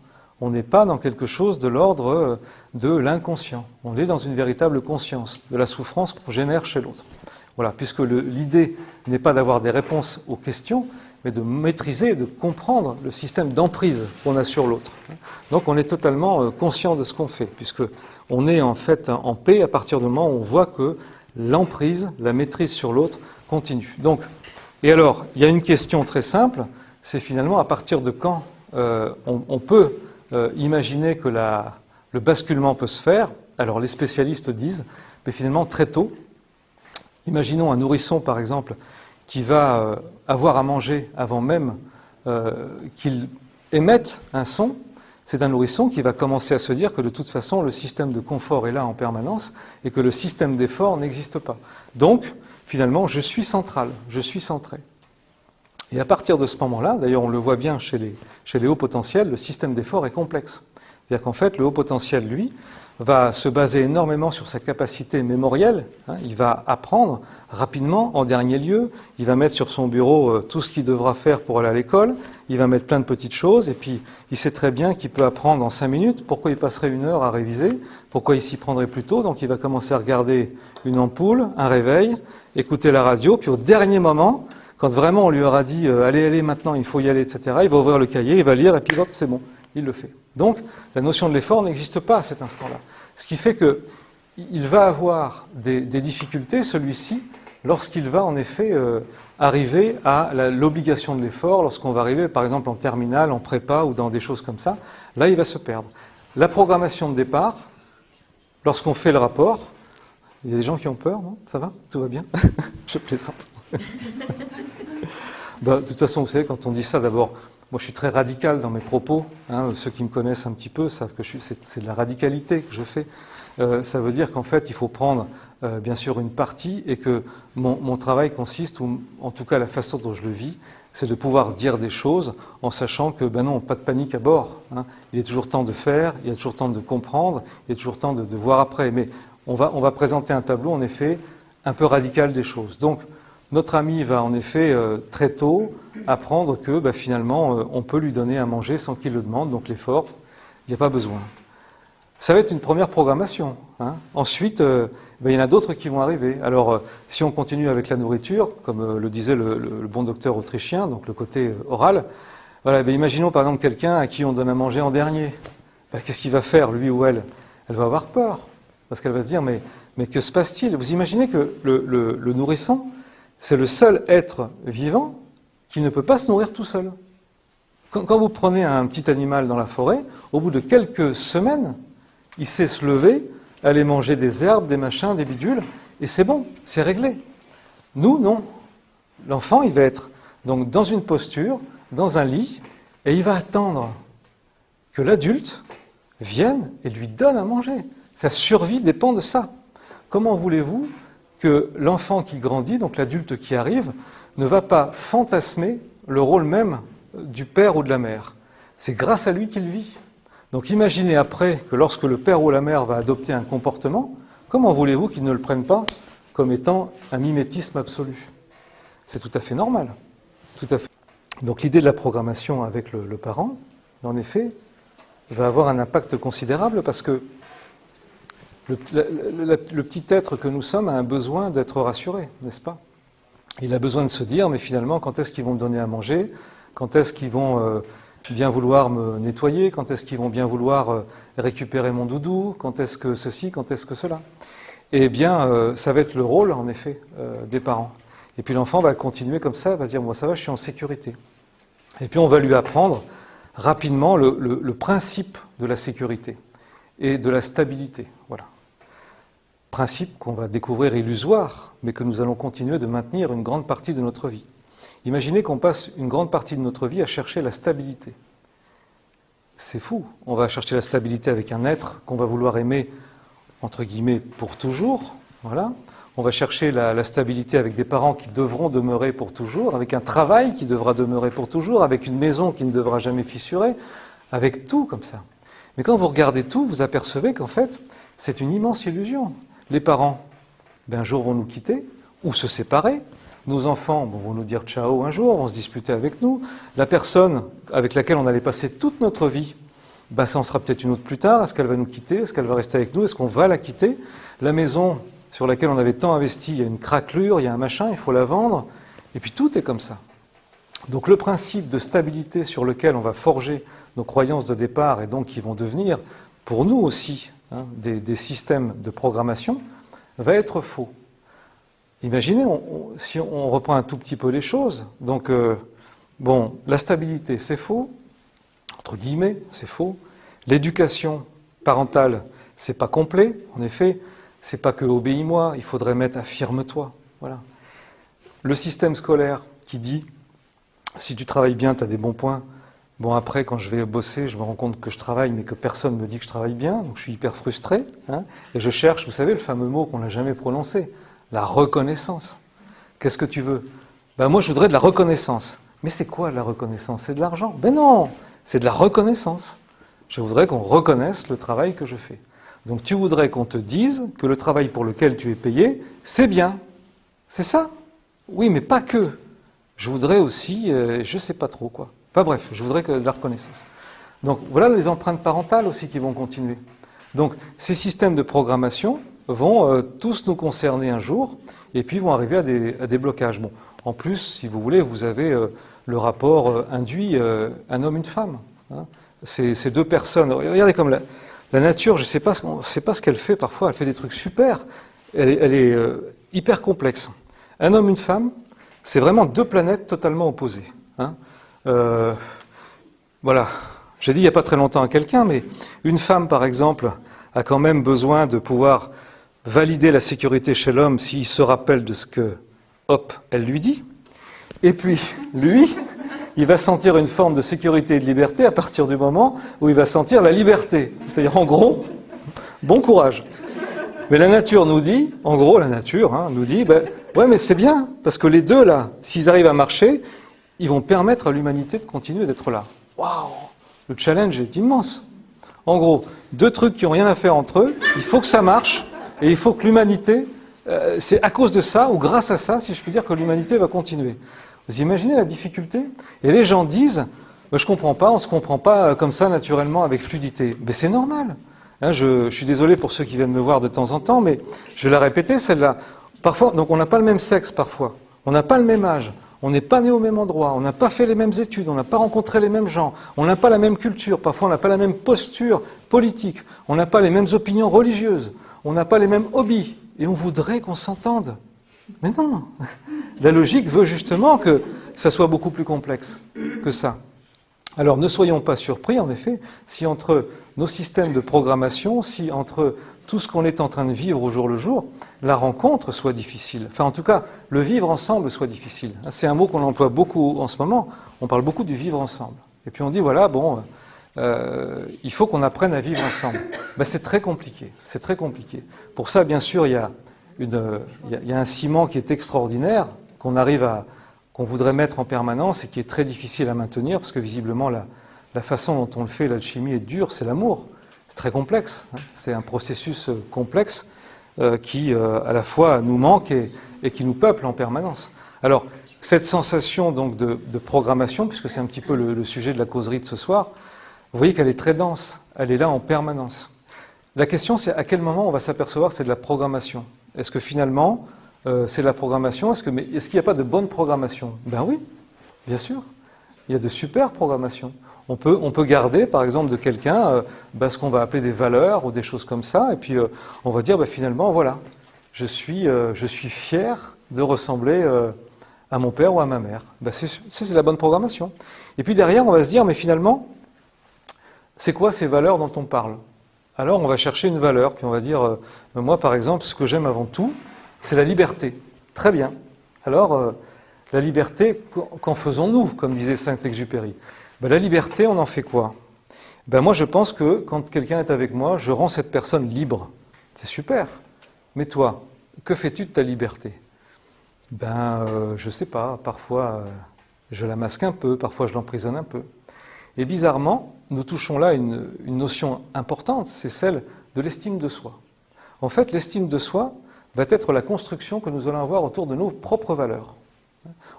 On n'est pas dans quelque chose de l'ordre de l'inconscient. On est dans une véritable conscience de la souffrance qu'on génère chez l'autre. Voilà, puisque l'idée n'est pas d'avoir des réponses aux questions, mais de maîtriser, de comprendre le système d'emprise qu'on a sur l'autre. Donc on est totalement conscient de ce qu'on fait, puisqu'on est en fait en paix à partir du moment où on voit que l'emprise, la maîtrise sur l'autre continue. Donc, et alors, il y a une question très simple, c'est finalement à partir de quand on peut imaginer que le basculement peut se faire. Alors les spécialistes disent, mais finalement très tôt, imaginons un nourrisson par exemple, qui va avoir à manger avant même qu'il émette un son, c'est un nourrisson qui va commencer à se dire que de toute façon le système de confort est là en permanence et que le système d'effort n'existe pas. Donc finalement je suis central, je suis centré. Et à partir de ce moment-là, d'ailleurs on le voit bien chez les hauts potentiels, le système d'effort est complexe. C'est-à-dire qu'en fait le haut potentiel, lui, va se baser énormément sur sa capacité mémorielle. Il va apprendre rapidement, en dernier lieu. Il va mettre sur son bureau tout ce qu'il devra faire pour aller à l'école. Il va mettre plein de petites choses. Et puis, il sait très bien qu'il peut apprendre en 5 minutes. Pourquoi il passerait 1 heure à réviser? Pourquoi il s'y prendrait plus tôt? Donc, il va commencer à regarder une ampoule, un réveil, écouter la radio. Puis, au dernier moment, quand vraiment on lui aura dit « Allez, maintenant, il faut y aller, etc. », il va ouvrir le cahier, il va lire, et puis hop, c'est bon, il le fait. Donc, la notion de l'effort n'existe pas à cet instant-là. Ce qui fait qu'il va avoir des difficultés, celui-ci, lorsqu'il va en effet arriver à l'obligation de l'effort, lorsqu'on va arriver par exemple en terminale, en prépa ou dans des choses comme ça, là il va se perdre. La programmation de départ, lorsqu'on fait le rapport, il y a des gens qui ont peur, non? Ça va? Tout va bien? Je plaisante. De toute façon, vous savez, quand on dit ça, d'abord, moi je suis très radical dans mes propos, ceux qui me connaissent un petit peu savent que c'est de la radicalité que je fais. Ça veut dire qu'en fait il faut prendre bien sûr une partie et que mon travail consiste, ou en tout cas la façon dont je le vis, c'est de pouvoir dire des choses en sachant que non, pas de panique à bord. Il est toujours temps de faire, il y a toujours temps de comprendre, il y a toujours temps de voir après. Mais on va présenter un tableau en effet un peu radical des choses. Donc notre ami va en effet très tôt apprendre que finalement on peut lui donner à manger sans qu'il le demande, donc l'effort, il n'y a pas besoin. Ça va être une première programmation. Ensuite, il y en a d'autres qui vont arriver. Alors, si on continue avec la nourriture, comme le disait le bon docteur autrichien, donc le côté oral, voilà, imaginons par exemple quelqu'un à qui on donne à manger en dernier. Qu'est-ce qu'il va faire, lui ou elle? Elle va avoir peur, parce qu'elle va se dire, mais que se passe-t-il? Vous imaginez que le nourrisson, c'est le seul être vivant qui ne peut pas se nourrir tout seul. Quand vous prenez un petit animal dans la forêt, au bout de quelques semaines, il sait se lever, aller manger des herbes, des machins, des bidules, et c'est bon, c'est réglé. Nous, non. L'enfant, il va être donc dans une posture, dans un lit, et il va attendre que l'adulte vienne et lui donne à manger. Sa survie dépend de ça. Comment voulez-vous que l'enfant qui grandit, donc l'adulte qui arrive, ne va pas fantasmer le rôle même du père ou de la mère? C'est grâce à lui qu'il vit. Donc imaginez après que lorsque le père ou la mère va adopter un comportement, comment voulez-vous qu'il ne le prenne pas comme étant un mimétisme absolu? C'est tout à fait normal. Tout à fait. Donc l'idée de la programmation avec le parent, en effet, va avoir un impact considérable parce que le petit être que nous sommes a un besoin d'être rassuré, n'est-ce pas? Il a besoin de se dire, mais finalement, quand est-ce qu'ils vont me donner à manger? Quand est-ce qu'ils vont bien vouloir me nettoyer? Quand est-ce qu'ils vont bien vouloir récupérer mon doudou? Quand est-ce que ceci? Quand est-ce que cela? Eh bien, ça va être le rôle, en effet, des parents. Et puis l'enfant va continuer comme ça, va se dire, moi ça va, je suis en sécurité. Et puis on va lui apprendre rapidement le principe de la sécurité et de la stabilité. Voilà. principe qu'on va découvrir illusoire, mais que nous allons continuer de maintenir une grande partie de notre vie. Imaginez qu'on passe une grande partie de notre vie à chercher la stabilité. C'est fou. On va chercher la stabilité avec un être qu'on va vouloir aimer, entre guillemets, pour toujours. Voilà. On va chercher la stabilité avec des parents qui devront demeurer pour toujours, avec un travail qui devra demeurer pour toujours, avec une maison qui ne devra jamais fissurer, avec tout comme ça. Mais quand vous regardez tout, vous apercevez qu'en fait, c'est une immense illusion. Les parents, un jour, vont nous quitter ou se séparer. Nos enfants vont nous dire ciao un jour, vont se disputer avec nous. La personne avec laquelle on allait passer toute notre vie, ça en sera peut-être une autre plus tard. Est-ce qu'elle va nous quitter? Est-ce qu'elle va rester avec nous? Est-ce qu'on va la quitter? La maison sur laquelle on avait tant investi, il y a une craquelure, il y a un machin, il faut la vendre. Et puis tout est comme ça. Donc le principe de stabilité sur lequel on va forger nos croyances de départ et donc qui vont devenir, pour nous aussi, des systèmes de programmation, va être faux. Imaginez, si on reprend un tout petit peu les choses, donc, la stabilité, c'est faux, entre guillemets, c'est faux. L'éducation parentale, c'est pas complet, en effet, c'est pas que obéis-moi, il faudrait mettre affirme-toi, voilà. Le système scolaire qui dit, si tu travailles bien, tu as des bons points. Bon, après, quand je vais bosser, je me rends compte que je travaille, mais que personne ne me dit que je travaille bien, donc je suis hyper frustré, et je cherche, vous savez, le fameux mot qu'on n'a jamais prononcé, la reconnaissance. Qu'est-ce que tu veux? Moi, je voudrais de la reconnaissance. Mais c'est quoi la reconnaissance? C'est de l'argent? Non, c'est de la reconnaissance. Je voudrais qu'on reconnaisse le travail que je fais. Donc tu voudrais qu'on te dise que le travail pour lequel tu es payé, c'est bien. C'est ça? Oui, mais pas que. Je voudrais aussi, je ne sais pas trop quoi. Enfin bref, je voudrais que de la reconnaissance. Donc voilà les empreintes parentales aussi qui vont continuer. Donc ces systèmes de programmation vont tous nous concerner un jour et puis vont arriver à des blocages. Bon, en plus, si vous voulez, vous avez le rapport induit un homme, une femme. Ces deux personnes. Regardez comme la nature, je ne sais pas ce qu'elle fait parfois, elle fait des trucs super. Elle est hyper complexe. Un homme, une femme, c'est vraiment deux planètes totalement opposées. Voilà. J'ai dit il n'y a pas très longtemps à quelqu'un, mais une femme, par exemple, a quand même besoin de pouvoir valider la sécurité chez l'homme s'il se rappelle de ce que, elle lui dit. Et puis, lui, il va sentir une forme de sécurité et de liberté à partir du moment où il va sentir la liberté. C'est-à-dire, en gros, bon courage. Mais la nature nous dit, en gros, nous dit, ouais, mais c'est bien, parce que les deux, là, s'ils arrivent à marcher, ils vont permettre à l'humanité de continuer d'être là. Waouh! Le challenge est immense. En gros, deux trucs qui n'ont rien à faire entre eux, il faut que ça marche, et il faut que l'humanité, c'est à cause de ça, ou grâce à ça, si je puis dire, que l'humanité va continuer. Vous imaginez la difficulté? Et les gens disent, je comprends pas, on se comprend pas comme ça naturellement, avec fluidité. Mais c'est normal. Je suis désolé pour ceux qui viennent me voir de temps en temps, mais je vais la répéter, celle-là. Parfois, donc on n'a pas le même sexe, parfois. On n'a pas le même âge. On n'est pas né au même endroit, on n'a pas fait les mêmes études, on n'a pas rencontré les mêmes gens, on n'a pas la même culture, parfois on n'a pas la même posture politique, on n'a pas les mêmes opinions religieuses, on n'a pas les mêmes hobbies, et on voudrait qu'on s'entende. Mais non, la logique veut justement que ça soit beaucoup plus complexe que ça. Alors ne soyons pas surpris, en effet, si entre nos systèmes de programmation, si entre tout ce qu'on est en train de vivre au jour le jour, la rencontre soit difficile. Enfin, en tout cas, le vivre ensemble soit difficile. C'est un mot qu'on emploie beaucoup en ce moment. On parle beaucoup du vivre ensemble. Et puis on dit, voilà, il faut qu'on apprenne à vivre ensemble. C'est très compliqué. C'est très compliqué. Pour ça, bien sûr, il y a un ciment qui est extraordinaire, qu'on voudrait mettre en permanence et qui est très difficile à maintenir, parce que visiblement, la façon dont on le fait, l'alchimie est dure, c'est l'amour. C'est très complexe. C'est un processus complexe qui, à la fois, nous manque et qui nous peuple en permanence. Alors, cette sensation donc de programmation, puisque c'est un petit peu le sujet de la causerie de ce soir, vous voyez qu'elle est très dense. Elle est là en permanence. La question, c'est à quel moment on va s'apercevoir que c'est de la programmation? Est-ce que finalement, c'est de la programmation? Est-ce qu'il n'y a pas de bonne programmation? Ben oui, bien sûr. Il y a de super programmations. On peut garder, par exemple, de quelqu'un ce qu'on va appeler des valeurs ou des choses comme ça, et puis on va dire, finalement, voilà, je suis fier de ressembler à mon père ou à ma mère. C'est la bonne programmation. Et puis derrière, on va se dire, mais finalement, c'est quoi ces valeurs dont on parle? Alors on va chercher une valeur, puis on va dire, moi par exemple, ce que j'aime avant tout, c'est la liberté. Très bien. Alors, la liberté, qu'en faisons-nous, comme disait Saint-Exupéry? La liberté, on en fait quoi? Moi je pense que quand quelqu'un est avec moi, je rends cette personne libre. C'est super. Mais toi, que fais-tu de ta liberté? Je sais pas, parfois je la masque un peu, parfois je l'emprisonne un peu. Et bizarrement, nous touchons là une notion importante, c'est celle de l'estime de soi. En fait, l'estime de soi va être la construction que nous allons avoir autour de nos propres valeurs.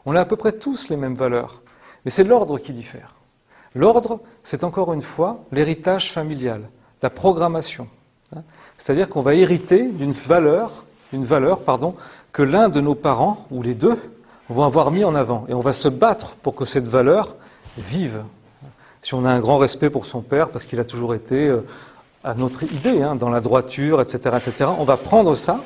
On a à peu près tous les mêmes valeurs, mais c'est l'ordre qui diffère. L'ordre, c'est encore une fois l'héritage familial, la programmation. C'est-à-dire qu'on va hériter d'une valeur, que l'un de nos parents, ou les deux, vont avoir mis en avant. Et on va se battre pour que cette valeur vive. Si on a un grand respect pour son père, parce qu'il a toujours été à notre idée, dans la droiture, etc., on va prendre ça,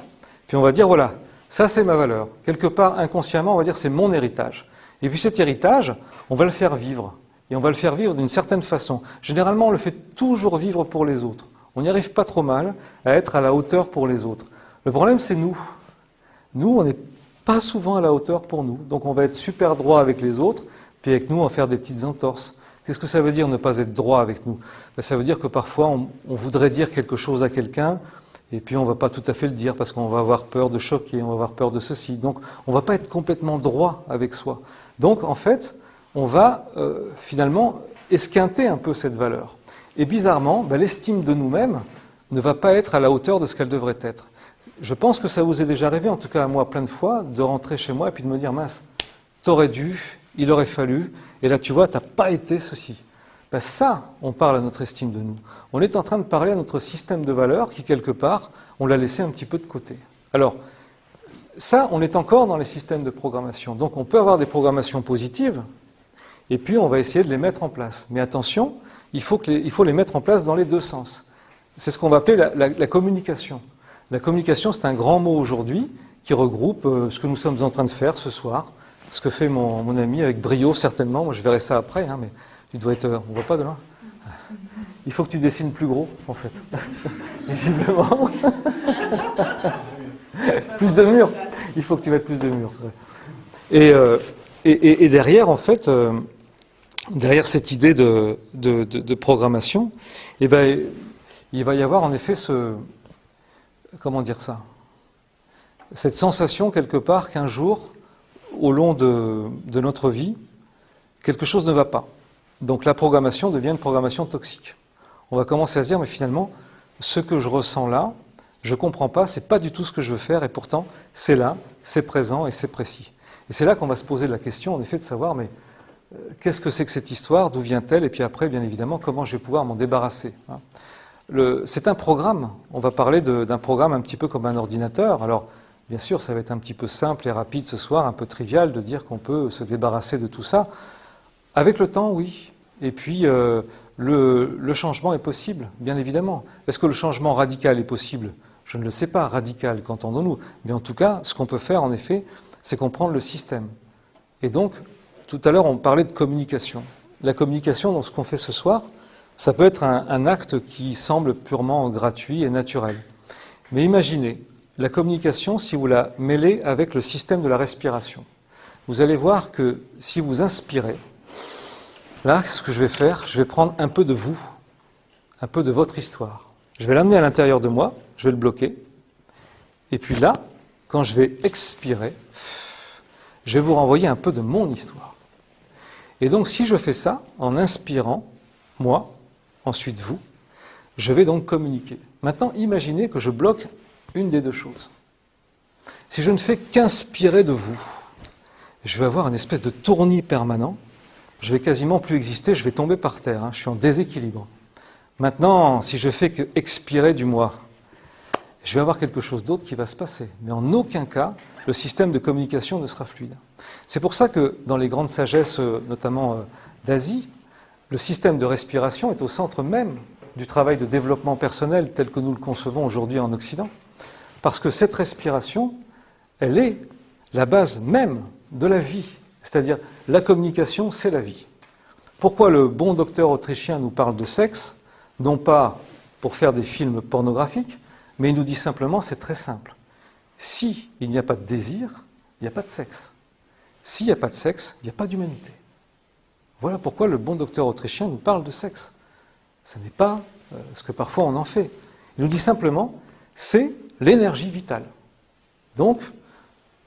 puis on va dire, voilà, ça c'est ma valeur. Quelque part, inconsciemment, on va dire, c'est mon héritage. Et puis cet héritage, on va le faire vivre. Et on va le faire vivre d'une certaine façon. Généralement, on le fait toujours vivre pour les autres. On n'y arrive pas trop mal à être à la hauteur pour les autres. Le problème, c'est nous. Nous, on n'est pas souvent à la hauteur pour nous. Donc on va être super droit avec les autres, puis avec nous, on va faire des petites entorses. Qu'est-ce que ça veut dire ne pas être droit avec nous? Ça veut dire que parfois, on voudrait dire quelque chose à quelqu'un, et puis on ne va pas tout à fait le dire, parce qu'on va avoir peur de choquer, on va avoir peur de ceci. Donc on ne va pas être complètement droit avec soi. Donc en fait, on va finalement esquinter un peu cette valeur. Et bizarrement, l'estime de nous-mêmes ne va pas être à la hauteur de ce qu'elle devrait être. Je pense que ça vous est déjà arrivé, en tout cas à moi plein de fois, de rentrer chez moi et puis de me dire, mince, t'aurais dû, il aurait fallu, et là tu vois, t'as pas été ceci. Ça, on parle à notre estime de nous. On est en train de parler à notre système de valeurs qui, quelque part, on l'a laissé un petit peu de côté. Alors, ça, on est encore dans les systèmes de programmation. Donc on peut avoir des programmations positives, et puis on va essayer de les mettre en place. Mais attention, il faut les mettre en place dans les deux sens. C'est ce qu'on va appeler la communication. La communication, c'est un grand mot aujourd'hui qui regroupe ce que nous sommes en train de faire ce soir, ce que fait mon ami avec brio certainement. Moi, je verrai ça après, mais tu dois être... On ne voit pas de loin. Il faut que tu dessines plus gros, en fait. Visiblement. Plus de murs. Il faut que tu mettes plus de murs. Et derrière, en fait... derrière cette idée de programmation, il va y avoir en effet cette sensation quelque part qu'un jour, au long de notre vie, quelque chose ne va pas. Donc la programmation devient une programmation toxique. On va commencer à se dire, mais finalement, ce que je ressens là, je ne comprends pas, c'est pas du tout ce que je veux faire, et pourtant, c'est là, c'est présent et c'est précis. Et c'est là qu'on va se poser la question, en effet, de savoir, mais qu'est-ce que c'est que cette histoire? D'où vient-elle? Et puis après, bien évidemment, comment je vais pouvoir m'en débarrasser? C'est un programme. On va parler d'un programme un petit peu comme un ordinateur. Alors, bien sûr, ça va être un petit peu simple et rapide ce soir, un peu trivial de dire qu'on peut se débarrasser de tout ça. Avec le temps, oui. Et puis, le changement est possible, bien évidemment. Est-ce que le changement radical est possible? Je ne le sais pas, radical, qu'entendons-nous? Mais en tout cas, ce qu'on peut faire, en effet, c'est comprendre le système. Et donc, tout à l'heure, on parlait de communication. La communication, dans ce qu'on fait ce soir, ça peut être un acte qui semble purement gratuit et naturel. Mais imaginez, la communication, si vous la mêlez avec le système de la respiration, vous allez voir que si vous inspirez, là, ce que je vais faire, je vais prendre un peu de vous, un peu de votre histoire. Je vais l'amener à l'intérieur de moi, je vais le bloquer. Et puis là, quand je vais expirer, je vais vous renvoyer un peu de mon histoire. Et donc, si je fais ça, en inspirant, moi, ensuite vous, je vais donc communiquer. Maintenant, imaginez que je bloque une des deux choses. Si je ne fais qu'inspirer de vous, je vais avoir une espèce de tournis permanent, je vais quasiment plus exister, je vais tomber par terre, je suis en déséquilibre. Maintenant, si je fais que expirer du moi, je vais avoir quelque chose d'autre qui va se passer. Mais en aucun cas, le système de communication ne sera fluide. C'est pour ça que dans les grandes sagesses, notamment d'Asie, le système de respiration est au centre même du travail de développement personnel tel que nous le concevons aujourd'hui en Occident. Parce que cette respiration, elle est la base même de la vie. C'est-à-dire, la communication, c'est la vie. Pourquoi le bon docteur autrichien nous parle de sexe? Non pas pour faire des films pornographiques, mais il nous dit simplement, c'est très simple. Si il n'y a pas de désir, il n'y a pas de sexe. S'il n'y a pas de sexe, il n'y a pas d'humanité. Voilà pourquoi le bon docteur autrichien nous parle de sexe. Ce n'est pas ce que parfois on en fait. Il nous dit simplement, c'est l'énergie vitale. Donc,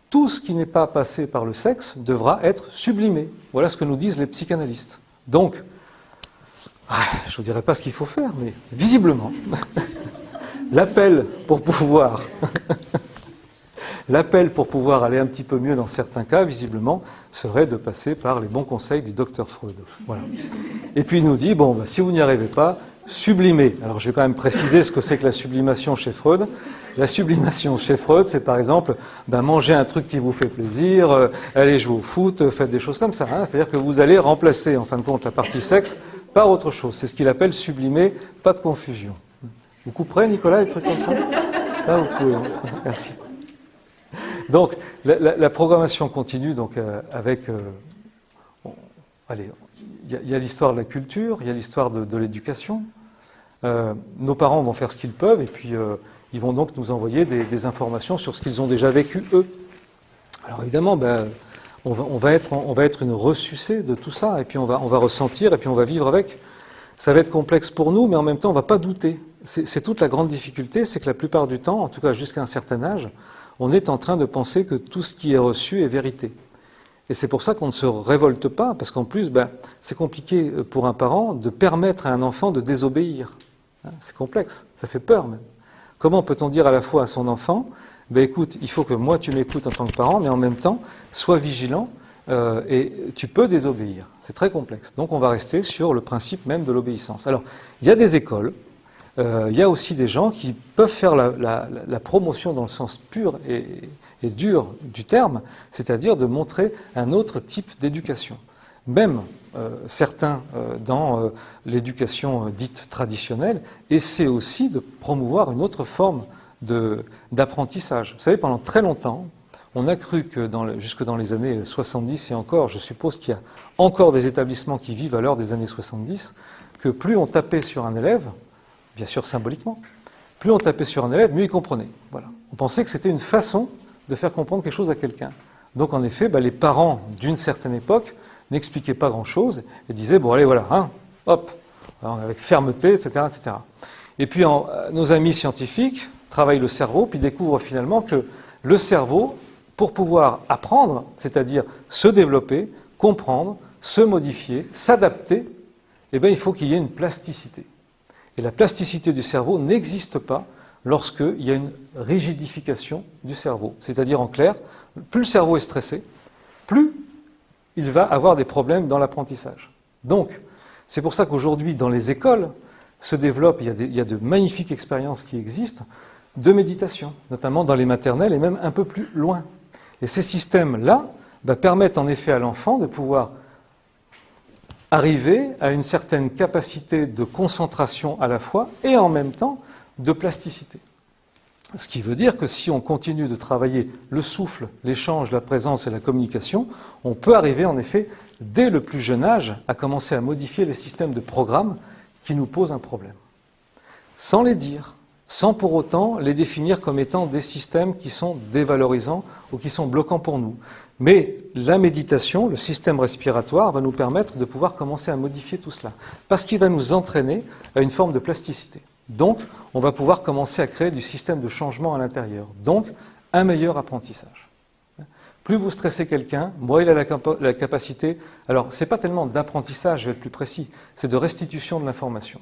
tout ce qui n'est pas passé par le sexe devra être sublimé. Voilà ce que nous disent les psychanalystes. Donc, je ne vous dirai pas ce qu'il faut faire, mais visiblement, l'appel pour pouvoir aller un petit peu mieux dans certains cas, visiblement, serait de passer par les bons conseils du docteur Freud. Voilà. Et puis il nous dit, bon, si vous n'y arrivez pas, sublimez. Alors je vais quand même préciser ce que c'est que la sublimation chez Freud. La sublimation chez Freud, c'est par exemple manger un truc qui vous fait plaisir, aller jouer au foot, faites des choses comme ça. C'est-à-dire que vous allez remplacer, en fin de compte, la partie sexe par autre chose. C'est ce qu'il appelle sublimer, pas de confusion. Vous couperez, Nicolas, des trucs comme ça? Ça, vous pouvez. Merci. Donc, la programmation continue donc, avec... allez, il y a l'histoire de la culture, il y a l'histoire de l'éducation. Nos parents vont faire ce qu'ils peuvent et puis ils vont donc nous envoyer des informations sur ce qu'ils ont déjà vécu, eux. Alors évidemment, on va être une ressucée de tout ça et puis on va ressentir et puis on va vivre avec. Ça va être complexe pour nous, mais en même temps, on ne va pas douter. C'est toute la grande difficulté, c'est que la plupart du temps, en tout cas jusqu'à un certain âge, on est en train de penser que tout ce qui est reçu est vérité. Et c'est pour ça qu'on ne se révolte pas, parce qu'en plus, c'est compliqué pour un parent de permettre à un enfant de désobéir. C'est complexe, ça fait peur même. Comment peut-on dire à la fois à son enfant, écoute, il faut que moi tu m'écoutes en tant que parent, mais en même temps, sois vigilant et tu peux désobéir. C'est très complexe. Donc on va rester sur le principe même de l'obéissance. Alors, il y a des écoles, il y a aussi des gens qui peuvent faire la promotion dans le sens pur et dur du terme, c'est-à-dire de montrer un autre type d'éducation. Même certains dans l'éducation dite traditionnelle essaient aussi de promouvoir une autre forme d'apprentissage. Vous savez, pendant très longtemps, on a cru que jusque dans les années 70 et encore, je suppose qu'il y a encore des établissements qui vivent à l'heure des années 70, que plus on tapait sur un élève, bien sûr symboliquement, plus on tapait sur un élève, mieux il comprenait. Voilà. On pensait que c'était une façon de faire comprendre quelque chose à quelqu'un. Donc en effet, les parents d'une certaine époque n'expliquaient pas grand-chose et disaient, bon allez voilà, hop, alors, avec fermeté, etc., etc. Et puis nos amis scientifiques travaillent le cerveau, puis découvrent finalement que le cerveau, pour pouvoir apprendre, c'est-à-dire se développer, comprendre, se modifier, s'adapter, il faut qu'il y ait une plasticité. Et la plasticité du cerveau n'existe pas lorsqu'il y a une rigidification du cerveau. C'est-à-dire, en clair, plus le cerveau est stressé, plus il va avoir des problèmes dans l'apprentissage. Donc, c'est pour ça qu'aujourd'hui, dans les écoles, se développent, il y a de magnifiques expériences qui existent, de méditation, notamment dans les maternelles et même un peu plus loin. Et ces systèmes-là permettent en effet à l'enfant de pouvoir arriver à une certaine capacité de concentration à la fois et en même temps de plasticité. Ce qui veut dire que si on continue de travailler le souffle, l'échange, la présence et la communication, on peut arriver en effet, dès le plus jeune âge, à commencer à modifier les systèmes de programme qui nous posent un problème. Sans les dire, sans pour autant les définir comme étant des systèmes qui sont dévalorisants ou qui sont bloquants pour nous. Mais la méditation, le système respiratoire, va nous permettre de pouvoir commencer à modifier tout cela, parce qu'il va nous entraîner à une forme de plasticité. Donc, on va pouvoir commencer à créer du système de changement à l'intérieur. Donc, un meilleur apprentissage. Plus vous stressez quelqu'un, moins il a la capacité... Alors, ce n'est pas tellement d'apprentissage, je vais être plus précis, c'est de restitution de l'information.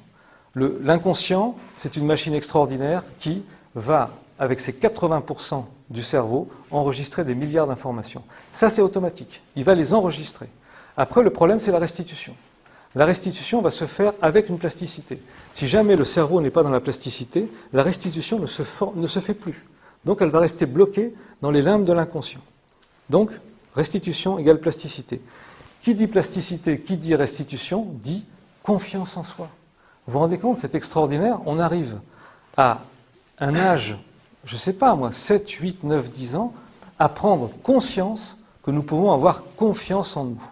L'inconscient, c'est une machine extraordinaire qui va, avec ses 80% du cerveau, enregistrer des milliards d'informations. Ça, c'est automatique. Il va les enregistrer. Après, le problème, c'est la restitution. La restitution va se faire avec une plasticité. Si jamais le cerveau n'est pas dans la plasticité, la restitution ne se fait plus. Donc, elle va rester bloquée dans les limbes de l'inconscient. Donc, restitution égale plasticité. Qui dit plasticité, qui dit restitution, dit confiance en soi. Vous vous rendez compte, c'est extraordinaire. On arrive à un âge, je ne sais pas moi, 7, 8, 9, 10 ans, à prendre conscience que nous pouvons avoir confiance en nous.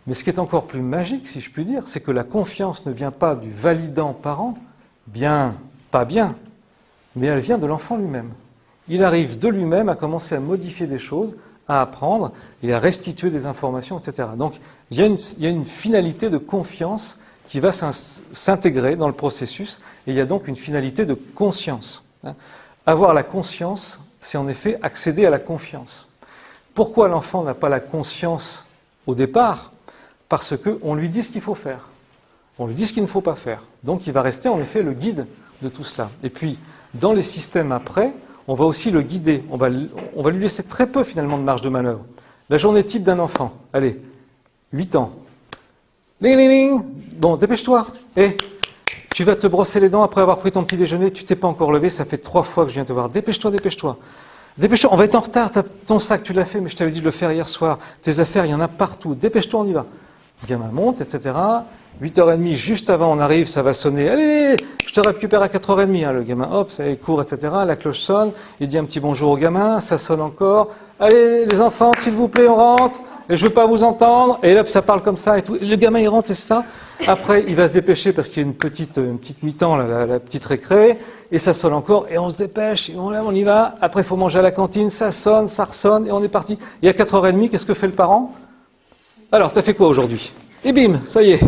Mais ce qui est encore plus magique, si je puis dire, c'est que la confiance ne vient pas du validant parent, bien, pas bien, mais elle vient de l'enfant lui-même. Il arrive de lui-même à commencer à modifier des choses, à apprendre et à restituer des informations, etc. Donc il y a une finalité de confiance qui va s'intégrer dans le processus, et il y a donc une finalité de conscience. Avoir la conscience, c'est en effet accéder à la confiance. Pourquoi l'enfant n'a pas la conscience au départ? Parce qu'on lui dit ce qu'il faut faire. On lui dit ce qu'il ne faut pas faire. Donc il va rester en effet le guide de tout cela. Et puis, dans les systèmes après, on va aussi le guider. On va lui laisser très peu finalement de marge de manœuvre. La journée type d'un enfant, allez, 8 ans. Ling, ling, ling. Bon, dépêche-toi. Tu vas te brosser les dents après avoir pris ton petit déjeuner, tu t'es pas encore levé, ça fait 3 fois que je viens te voir. Dépêche-toi, dépêche-toi. Dépêche-toi, on va être en retard, ton sac, tu l'as fait, mais je t'avais dit de le faire hier soir. Tes affaires, il y en a partout. Dépêche-toi, on y va. Le gamin monte, etc. 8h30, juste avant, on arrive, ça va sonner. Allez, je te récupère à 4h30. Le gamin, hop, ça court, etc. La cloche sonne, il dit un petit bonjour au gamin, ça sonne encore. Allez, les enfants, s'il vous plaît, on rentre. Et je veux pas vous entendre. Et là, ça parle comme ça et tout. Et le gamin, il rentre, et c'est ça. Après, il va se dépêcher parce qu'il y a une petite mi-temps, là, la petite récré. Et ça sonne encore. Et on se dépêche. Et on y va. Après, il faut manger à la cantine. Ça sonne, ça ressonne. Et on est parti. Et à 4h30, qu'est-ce que fait le parent? Alors, t'as fait quoi aujourd'hui? Et bim, ça y est.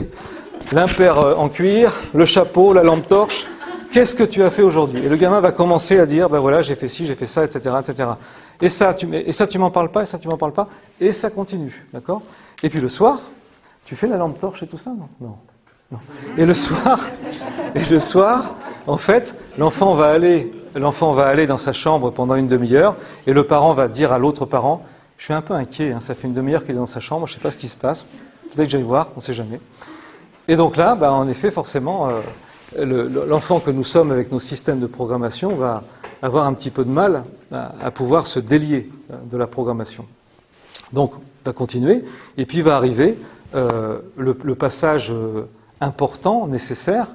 L'impair en cuir, le chapeau, la lampe torche. Qu'est-ce que tu as fait aujourd'hui? Et le gamin va commencer à dire, ben voilà, j'ai fait ci, j'ai fait ça, etc., etc. Et ça, tu m'en parles pas, et ça, tu m'en parles pas, et ça continue, d'accord? Et puis le soir, tu fais la lampe torche et tout ça? Non. Et le soir, en fait, l'enfant va aller dans sa chambre pendant une demi-heure, et le parent va dire à l'autre parent, je suis un peu inquiet, ça fait une demi-heure qu'il est dans sa chambre, je sais pas ce qui se passe, peut-être que j'aille voir, on sait jamais. Et donc là, en effet, forcément, l'enfant que nous sommes avec nos systèmes de programmation va avoir un petit peu de mal à pouvoir se délier de la programmation. Donc, il va continuer, et puis va arriver le passage important, nécessaire,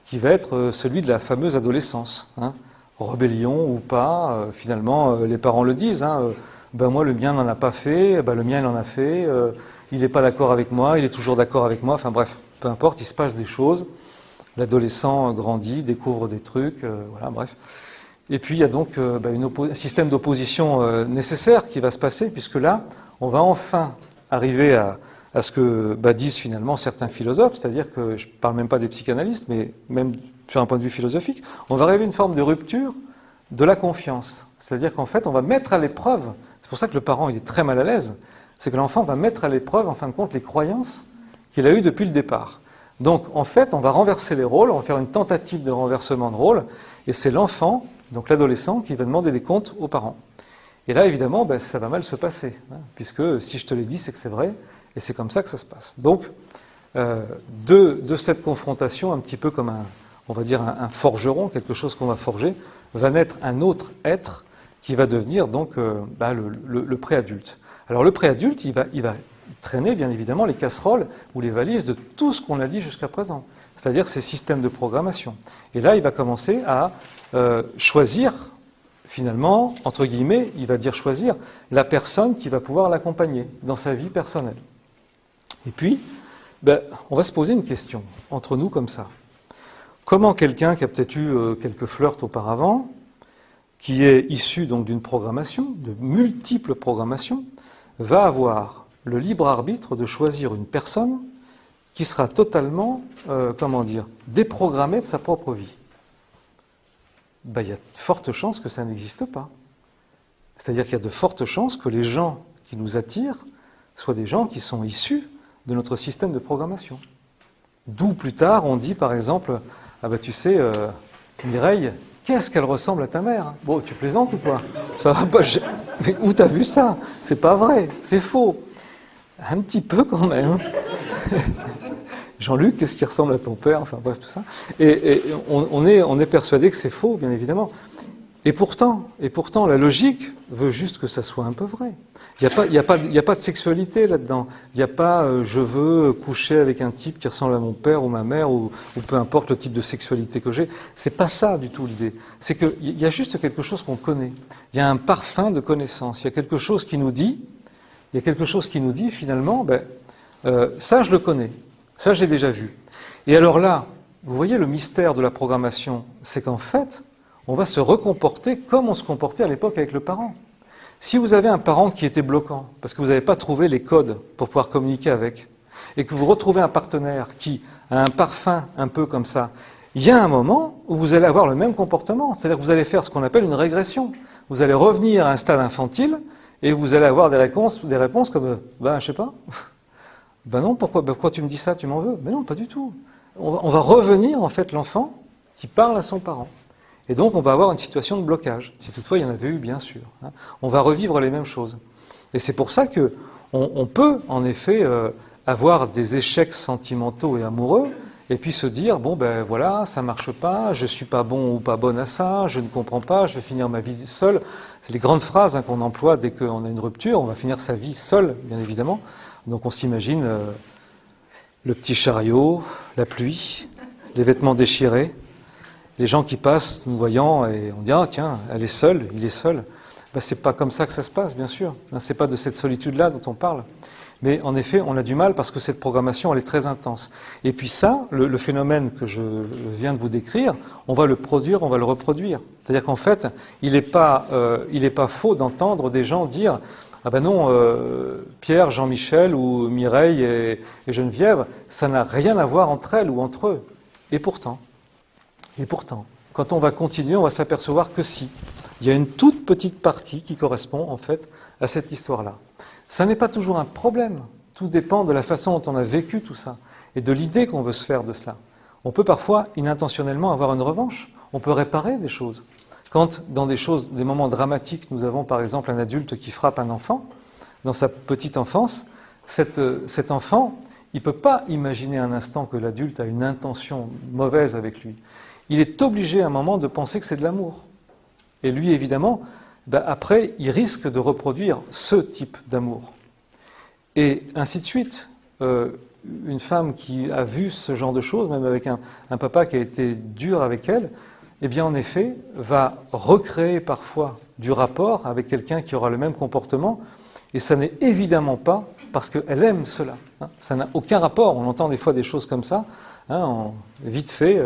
qui va être celui de la fameuse adolescence. Rébellion ou pas, finalement, les parents le disent. Moi, le mien n'en a pas fait, le mien, il en a fait, il n'est pas d'accord avec moi, il est toujours d'accord avec moi, enfin bref, peu importe, il se passe des choses. L'adolescent grandit, découvre des trucs, voilà, bref. Et puis il y a donc un système d'opposition nécessaire qui va se passer, puisque là, on va enfin arriver à ce que disent finalement certains philosophes, c'est-à-dire que je ne parle même pas des psychanalystes, mais même sur un point de vue philosophique, on va arriver à une forme de rupture de la confiance. C'est-à-dire qu'en fait, on va mettre à l'épreuve, c'est pour ça que le parent il est très mal à l'aise, c'est que l'enfant va mettre à l'épreuve, en fin de compte, les croyances qu'il a eues depuis le départ. Donc, en fait, on va renverser les rôles, on va faire une tentative de renversement de rôle, et c'est l'enfant, donc l'adolescent, qui va demander des comptes aux parents. Et là, évidemment, ça va mal se passer, puisque si je te l'ai dit, c'est que c'est vrai, et c'est comme ça que ça se passe. Donc, de cette confrontation, un petit peu comme on va dire un forgeron, quelque chose qu'on va forger, va naître un autre être qui va devenir donc le préadulte. Alors, le préadulte, il va traîner, bien évidemment, les casseroles ou les valises de tout ce qu'on a dit jusqu'à présent, c'est-à-dire ces systèmes de programmation. Et là, il va commencer à choisir, finalement, entre guillemets, il va dire choisir la personne qui va pouvoir l'accompagner dans sa vie personnelle. Et puis, on va se poser une question, entre nous comme ça. Comment quelqu'un qui a peut-être eu quelques flirts auparavant, qui est issu donc d'une programmation, de multiples programmations, va avoir le libre arbitre de choisir une personne qui sera totalement, déprogrammée de sa propre vie? Il y a de fortes chances que ça n'existe pas. C'est-à-dire qu'il y a de fortes chances que les gens qui nous attirent soient des gens qui sont issus de notre système de programmation. D'où plus tard on dit par exemple, tu sais, Mireille, qu'est-ce qu'elle ressemble à ta mère? Bon, tu plaisantes ou quoi? Ça va pas, mais où t'as vu ça? C'est pas vrai, c'est faux. Un petit peu quand même. Jean-Luc, qu'est-ce qui ressemble à ton père? Enfin bref, tout ça. Et on est persuadé que c'est faux, bien évidemment. Et pourtant, la logique veut juste que ça soit un peu vrai. Il n'y a pas de sexualité là-dedans. Il n'y a pas je veux coucher avec un type qui ressemble à mon père ou ma mère ou peu importe le type de sexualité que j'ai. C'est pas ça du tout l'idée. C'est qu'il y a juste quelque chose qu'on connaît. Il y a un parfum de connaissance. Il y a quelque chose qui nous dit finalement, ça je le connais. Ça j'ai déjà vu. Et alors là, vous voyez le mystère de la programmation, c'est qu'en fait, on va se recomporter comme on se comportait à l'époque avec le parent. Si vous avez un parent qui était bloquant, parce que vous n'avez pas trouvé les codes pour pouvoir communiquer avec, et que vous retrouvez un partenaire qui a un parfum un peu comme ça, il y a un moment où vous allez avoir le même comportement. C'est-à-dire que vous allez faire ce qu'on appelle une régression. Vous allez revenir à un stade infantile et vous allez avoir des réponses comme « ben, je sais pas, ben non, pourquoi tu me dis ça, tu m'en veux ?» Mais non, pas du tout. On va revenir, en fait, l'enfant qui parle à son parent. Et donc, on va avoir une situation de blocage. Si toutefois, il y en avait eu, bien sûr. On va revivre les mêmes choses. Et c'est pour ça qu'on peut, en effet, avoir des échecs sentimentaux et amoureux, et puis se dire, bon, ben voilà, ça marche pas, je suis pas bon ou pas bonne à ça, je ne comprends pas, je vais finir ma vie seule. C'est les grandes phrases qu'on emploie dès qu'on a une rupture, on va finir sa vie seule, bien évidemment. Donc on s'imagine le petit chariot, la pluie, les vêtements déchirés, les gens qui passent nous voyant et on dit, ah tiens, elle est seule, il est seul. Ben, c'est pas comme ça que ça se passe, bien sûr. C'est pas de cette solitude-là dont on parle. Mais en effet, on a du mal parce que cette programmation, elle est très intense. Et puis ça, le phénomène que je viens de vous décrire, on va le produire, on va le reproduire. C'est-à-dire qu'en fait, il n'est pas faux d'entendre des gens dire « Ah ben non, Pierre, Jean-Michel ou Mireille et Geneviève, ça n'a rien à voir entre elles ou entre eux. » Et pourtant, quand on va continuer, on va s'apercevoir que si. Il y a une toute petite partie qui correspond en fait à cette histoire-là. Ça n'est pas toujours un problème. Tout dépend de la façon dont on a vécu tout ça et de l'idée qu'on veut se faire de cela. On peut parfois inintentionnellement avoir une revanche. On peut réparer des choses. Quand, dans des moments dramatiques, nous avons par exemple un adulte qui frappe un enfant, dans sa petite enfance, cet enfant, il ne peut pas imaginer un instant que l'adulte a une intention mauvaise avec lui. Il est obligé à un moment de penser que c'est de l'amour. Et lui, évidemment, après, il risque de reproduire ce type d'amour. Et ainsi de suite. Une femme qui a vu ce genre de choses, même avec un papa qui a été dur avec elle, eh bien, en effet, va recréer parfois du rapport avec quelqu'un qui aura le même comportement. Et ça n'est évidemment pas parce qu'elle aime cela. Ça n'a aucun rapport. On entend des fois des choses comme ça. Vite fait,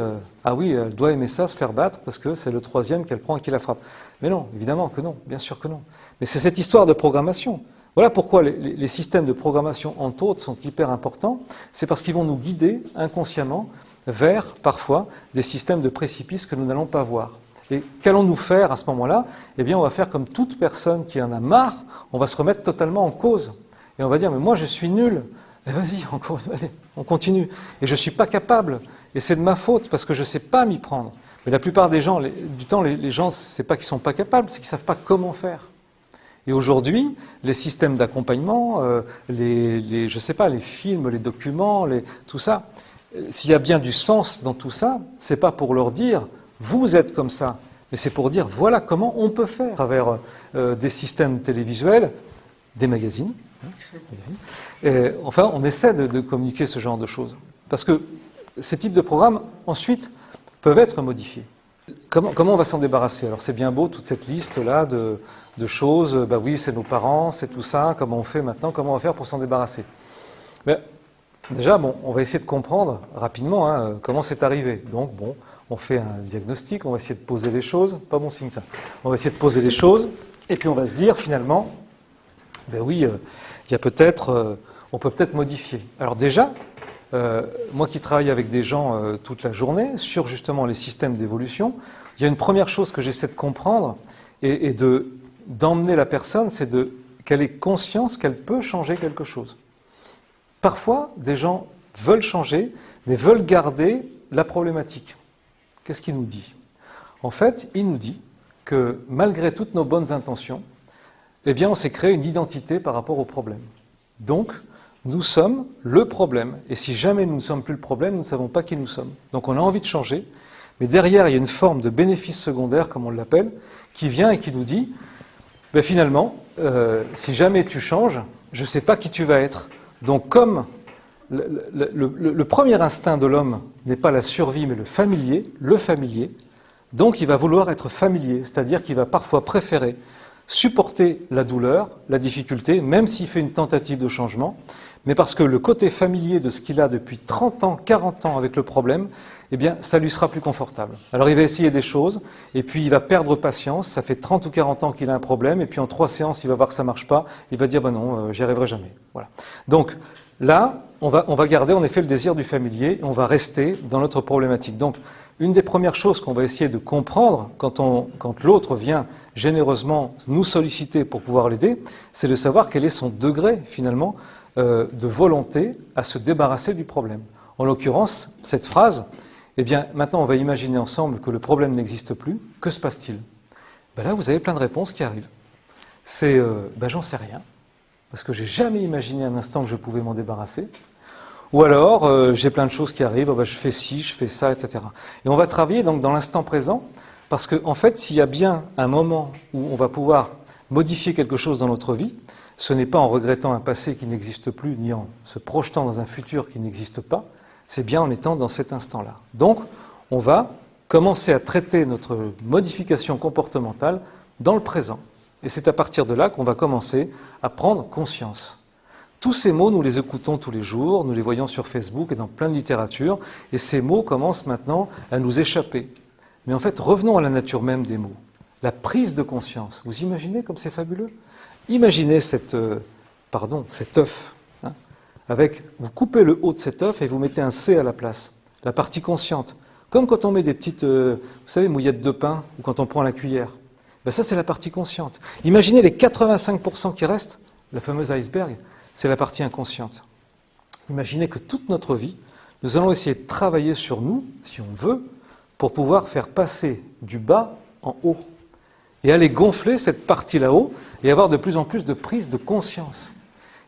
ah oui, elle doit aimer ça, se faire battre, parce que c'est le troisième qu'elle prend et qui la frappe. Mais non, évidemment que non, bien sûr que non. Mais c'est cette histoire de programmation. Voilà pourquoi les systèmes de programmation, entre autres, sont hyper importants. C'est parce qu'ils vont nous guider inconsciemment vers, parfois, des systèmes de précipice que nous n'allons pas voir. Et qu'allons-nous faire à ce moment-là ? Eh bien, on va faire comme toute personne qui en a marre, on va se remettre totalement en cause. Et on va dire, mais moi, je suis nul. Eh vas-y, allez, on continue. Et je ne suis pas capable. Et c'est de ma faute, parce que je ne sais pas m'y prendre. Mais la plupart des gens, du temps, les gens, ce n'est pas qu'ils ne sont pas capables, c'est qu'ils ne savent pas comment faire. Et aujourd'hui, les systèmes d'accompagnement, je sais pas, les films, les documents, tout ça, s'il y a bien du sens dans tout ça, ce n'est pas pour leur dire « vous êtes comme ça », mais c'est pour dire « voilà comment on peut faire » à travers des systèmes télévisuels, des magazines. Et, enfin, on essaie de communiquer ce genre de choses. Parce que ces types de programmes, ensuite, peuvent être modifiés. Comment on va s'en débarrasser ? Alors c'est bien beau, toute cette liste-là de choses, bah oui, c'est nos parents, c'est tout ça, comment on fait maintenant, comment on va faire pour s'en débarrasser ? Mais déjà, on va essayer de comprendre rapidement comment c'est arrivé. Donc, on fait un diagnostic, on va essayer de poser les choses, pas bon signe ça. On va essayer de poser les choses, et puis on va se dire finalement, ben oui, il y a peut-être, on peut peut-être modifier. Alors déjà, moi qui travaille avec des gens toute la journée sur justement les systèmes d'évolution, il y a une première chose que j'essaie de comprendre et d'emmener la personne, c'est qu'elle ait conscience qu'elle peut changer quelque chose. Parfois, des gens veulent changer, mais veulent garder la problématique. Qu'est-ce qu'il nous dit ? En fait, il nous dit que malgré toutes nos bonnes intentions, eh bien, on s'est créé une identité par rapport au problème. Donc, nous sommes le problème. Et si jamais nous ne sommes plus le problème, nous ne savons pas qui nous sommes. Donc, on a envie de changer, mais derrière, il y a une forme de bénéfice secondaire, comme on l'appelle, qui vient et qui nous dit ben finalement, si jamais tu changes, je ne sais pas qui tu vas être. Donc, comme le premier instinct de l'homme n'est pas la survie, mais le familier, donc il va vouloir être familier, c'est-à-dire qu'il va parfois préférer supporter la douleur, la difficulté, même s'il fait une tentative de changement, mais parce que le côté familier de ce qu'il a depuis 30 ans, 40 ans avec le problème, eh bien, ça lui sera plus confortable. Alors il va essayer des choses, et puis il va perdre patience, ça fait 30 ou 40 ans qu'il a un problème, et puis en 3 séances, il va voir que ça ne marche pas, il va dire, ben non, j'y arriverai jamais. Voilà. Donc là, on va garder en effet le désir du familier, et on va rester dans notre problématique. Donc, une des premières choses qu'on va essayer de comprendre quand l'autre vient généreusement nous solliciter pour pouvoir l'aider, c'est de savoir quel est son degré, finalement, de volonté à se débarrasser du problème. En l'occurrence, cette phrase, eh bien, maintenant on va imaginer ensemble que le problème n'existe plus, que se passe-t-il? Ben là, vous avez plein de réponses qui arrivent. C'est, j'en sais rien, parce que j'ai jamais imaginé un instant que je pouvais m'en débarrasser. Ou alors, j'ai plein de choses qui arrivent, je fais ci, je fais ça, etc. Et on va travailler donc dans l'instant présent, parce qu'en fait, s'il y a bien un moment où on va pouvoir modifier quelque chose dans notre vie, ce n'est pas en regrettant un passé qui n'existe plus, ni en se projetant dans un futur qui n'existe pas, c'est bien en étant dans cet instant-là. Donc, on va commencer à traiter notre modification comportementale dans le présent. Et c'est à partir de là qu'on va commencer à prendre conscience. Tous ces mots, nous les écoutons tous les jours, nous les voyons sur Facebook et dans plein de littérature, et ces mots commencent maintenant à nous échapper. Mais en fait, revenons à la nature même des mots. La prise de conscience. Vous imaginez comme c'est fabuleux? Imaginez cet œuf. Vous coupez le haut de cet œuf et vous mettez un C à la place, la partie consciente. Comme quand on met des petites, vous savez, mouillettes de pain, ou quand on prend la cuillère. Ben ça, c'est la partie consciente. Imaginez les 85% qui restent, la fameuse iceberg, c'est la partie inconsciente. Imaginez que toute notre vie, nous allons essayer de travailler sur nous, si on veut, pour pouvoir faire passer du bas en haut. Et aller gonfler cette partie là-haut et avoir de plus en plus de prise de conscience.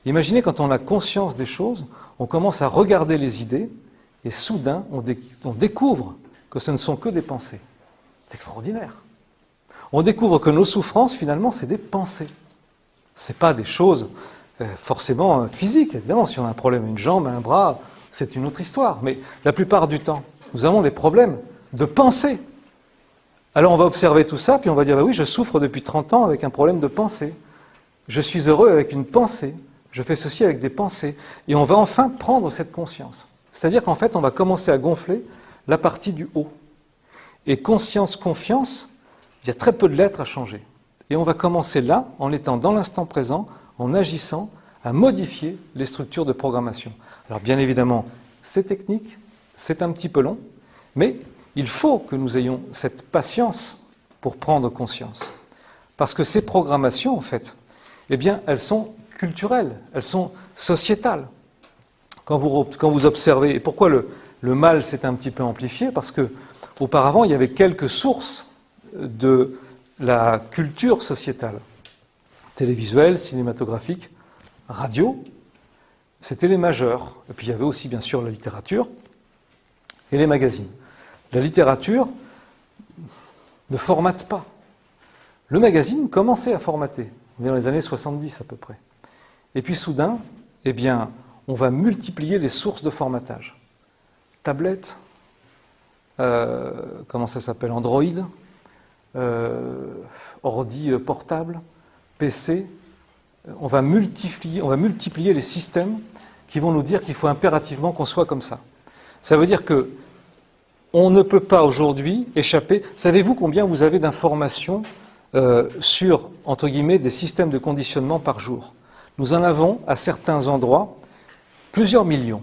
Imaginez quand on a conscience des choses, on commence à regarder les idées et soudain on découvre que ce ne sont que des pensées. C'est extraordinaire. On découvre que nos souffrances, finalement, c'est des pensées. Ce n'est pas des choses forcément physiques. Évidemment, si on a un problème à une jambe, à un bras, c'est une autre histoire. Mais la plupart du temps, nous avons des problèmes de pensée. Alors on va observer tout ça, puis on va dire, oui, je souffre depuis 30 ans avec un problème de pensée. Je suis heureux avec une pensée. Je fais ceci avec des pensées. Et on va enfin prendre cette conscience. C'est-à-dire qu'en fait, on va commencer à gonfler la partie du haut. Et conscience, confiance, il y a très peu de lettres à changer. Et on va commencer là, en étant dans l'instant présent, en agissant, à modifier les structures de programmation. Alors bien évidemment, c'est technique, c'est un petit peu long, mais il faut que nous ayons cette patience pour prendre conscience. Parce que ces programmations, en fait, eh bien, elles sont culturelles, elles sont sociétales. Quand vous observez, et pourquoi le mal s'est un petit peu amplifié? Parce que auparavant, il y avait quelques sources de la culture sociétale. Télévisuelle, cinématographique, radio, c'était les majeurs. Et puis il y avait aussi, bien sûr, la littérature et les magazines. La littérature ne formate pas. Le magazine commençait à formater, dans les années 70 à peu près. Et puis soudain, eh bien, on va multiplier les sources de formatage. Tablette, comment ça s'appelle, Android, ordi portable, PC. On va multiplier les systèmes qui vont nous dire qu'il faut impérativement qu'on soit comme ça. Ça veut dire que on ne peut pas aujourd'hui échapper. Savez-vous combien vous avez d'informations sur, entre guillemets, des systèmes de conditionnement par jour? Nous en avons, à certains endroits, plusieurs millions.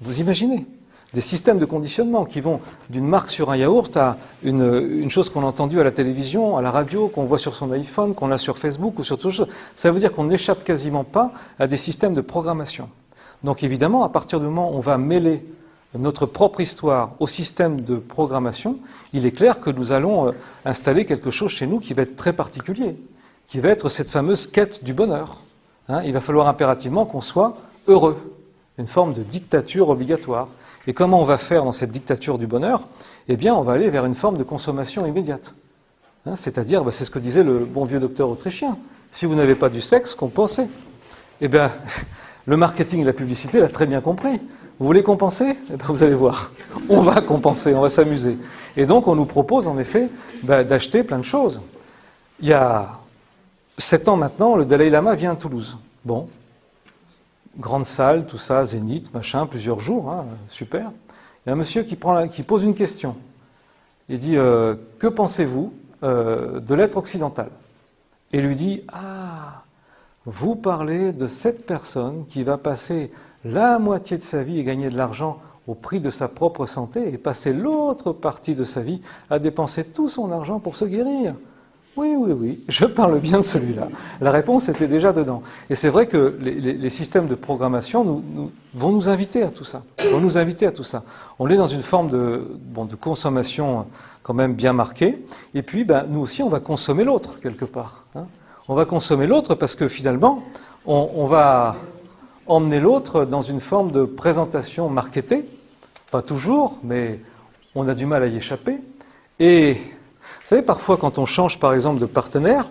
Vous imaginez? Des systèmes de conditionnement qui vont d'une marque sur un yaourt à une chose qu'on a entendue à la télévision, à la radio, qu'on voit sur son iPhone, qu'on a sur Facebook ou sur tout ça. Ça veut dire qu'on n'échappe quasiment pas à des systèmes de programmation. Donc évidemment, à partir du moment où on va mêler notre propre histoire au système de programmation, il est clair que nous allons installer quelque chose chez nous qui va être très particulier, qui va être cette fameuse quête du bonheur. Il va falloir impérativement qu'on soit heureux, une forme de dictature obligatoire. Et comment on va faire dans cette dictature du bonheur? Eh bien, on va aller vers une forme de consommation immédiate. C'est-à-dire, c'est ce que disait le bon vieux docteur autrichien. Si vous n'avez pas du sexe, compensez. Eh bien, le marketing et la publicité l'a très bien compris. Vous voulez compenser? Eh bien, vous allez voir. On va compenser, on va s'amuser. Et donc, on nous propose, en effet, d'acheter plein de choses. Il y a 7 ans maintenant, le Dalai Lama vient à Toulouse. Bon, grande salle, tout ça, zénith, machin, plusieurs jours, hein, super. Il y a un monsieur qui pose une question. Il dit que pensez-vous de l'être occidental? Et lui dit ah, vous parlez de cette personne qui va passer la moitié de sa vie et gagner de l'argent au prix de sa propre santé et passer l'autre partie de sa vie à dépenser tout son argent pour se guérir. Oui, oui, oui, je parle bien de celui-là. La réponse était déjà dedans. Et c'est vrai que les systèmes de programmation vont nous inviter à tout ça. On est dans une forme de consommation quand même bien marquée. Et puis, nous aussi, on va consommer l'autre, quelque part. Hein. On va consommer l'autre parce que finalement, on va emmener l'autre dans une forme de présentation marketée. Pas toujours, mais on a du mal à y échapper. Et vous savez, parfois, quand on change, par exemple, de partenaire,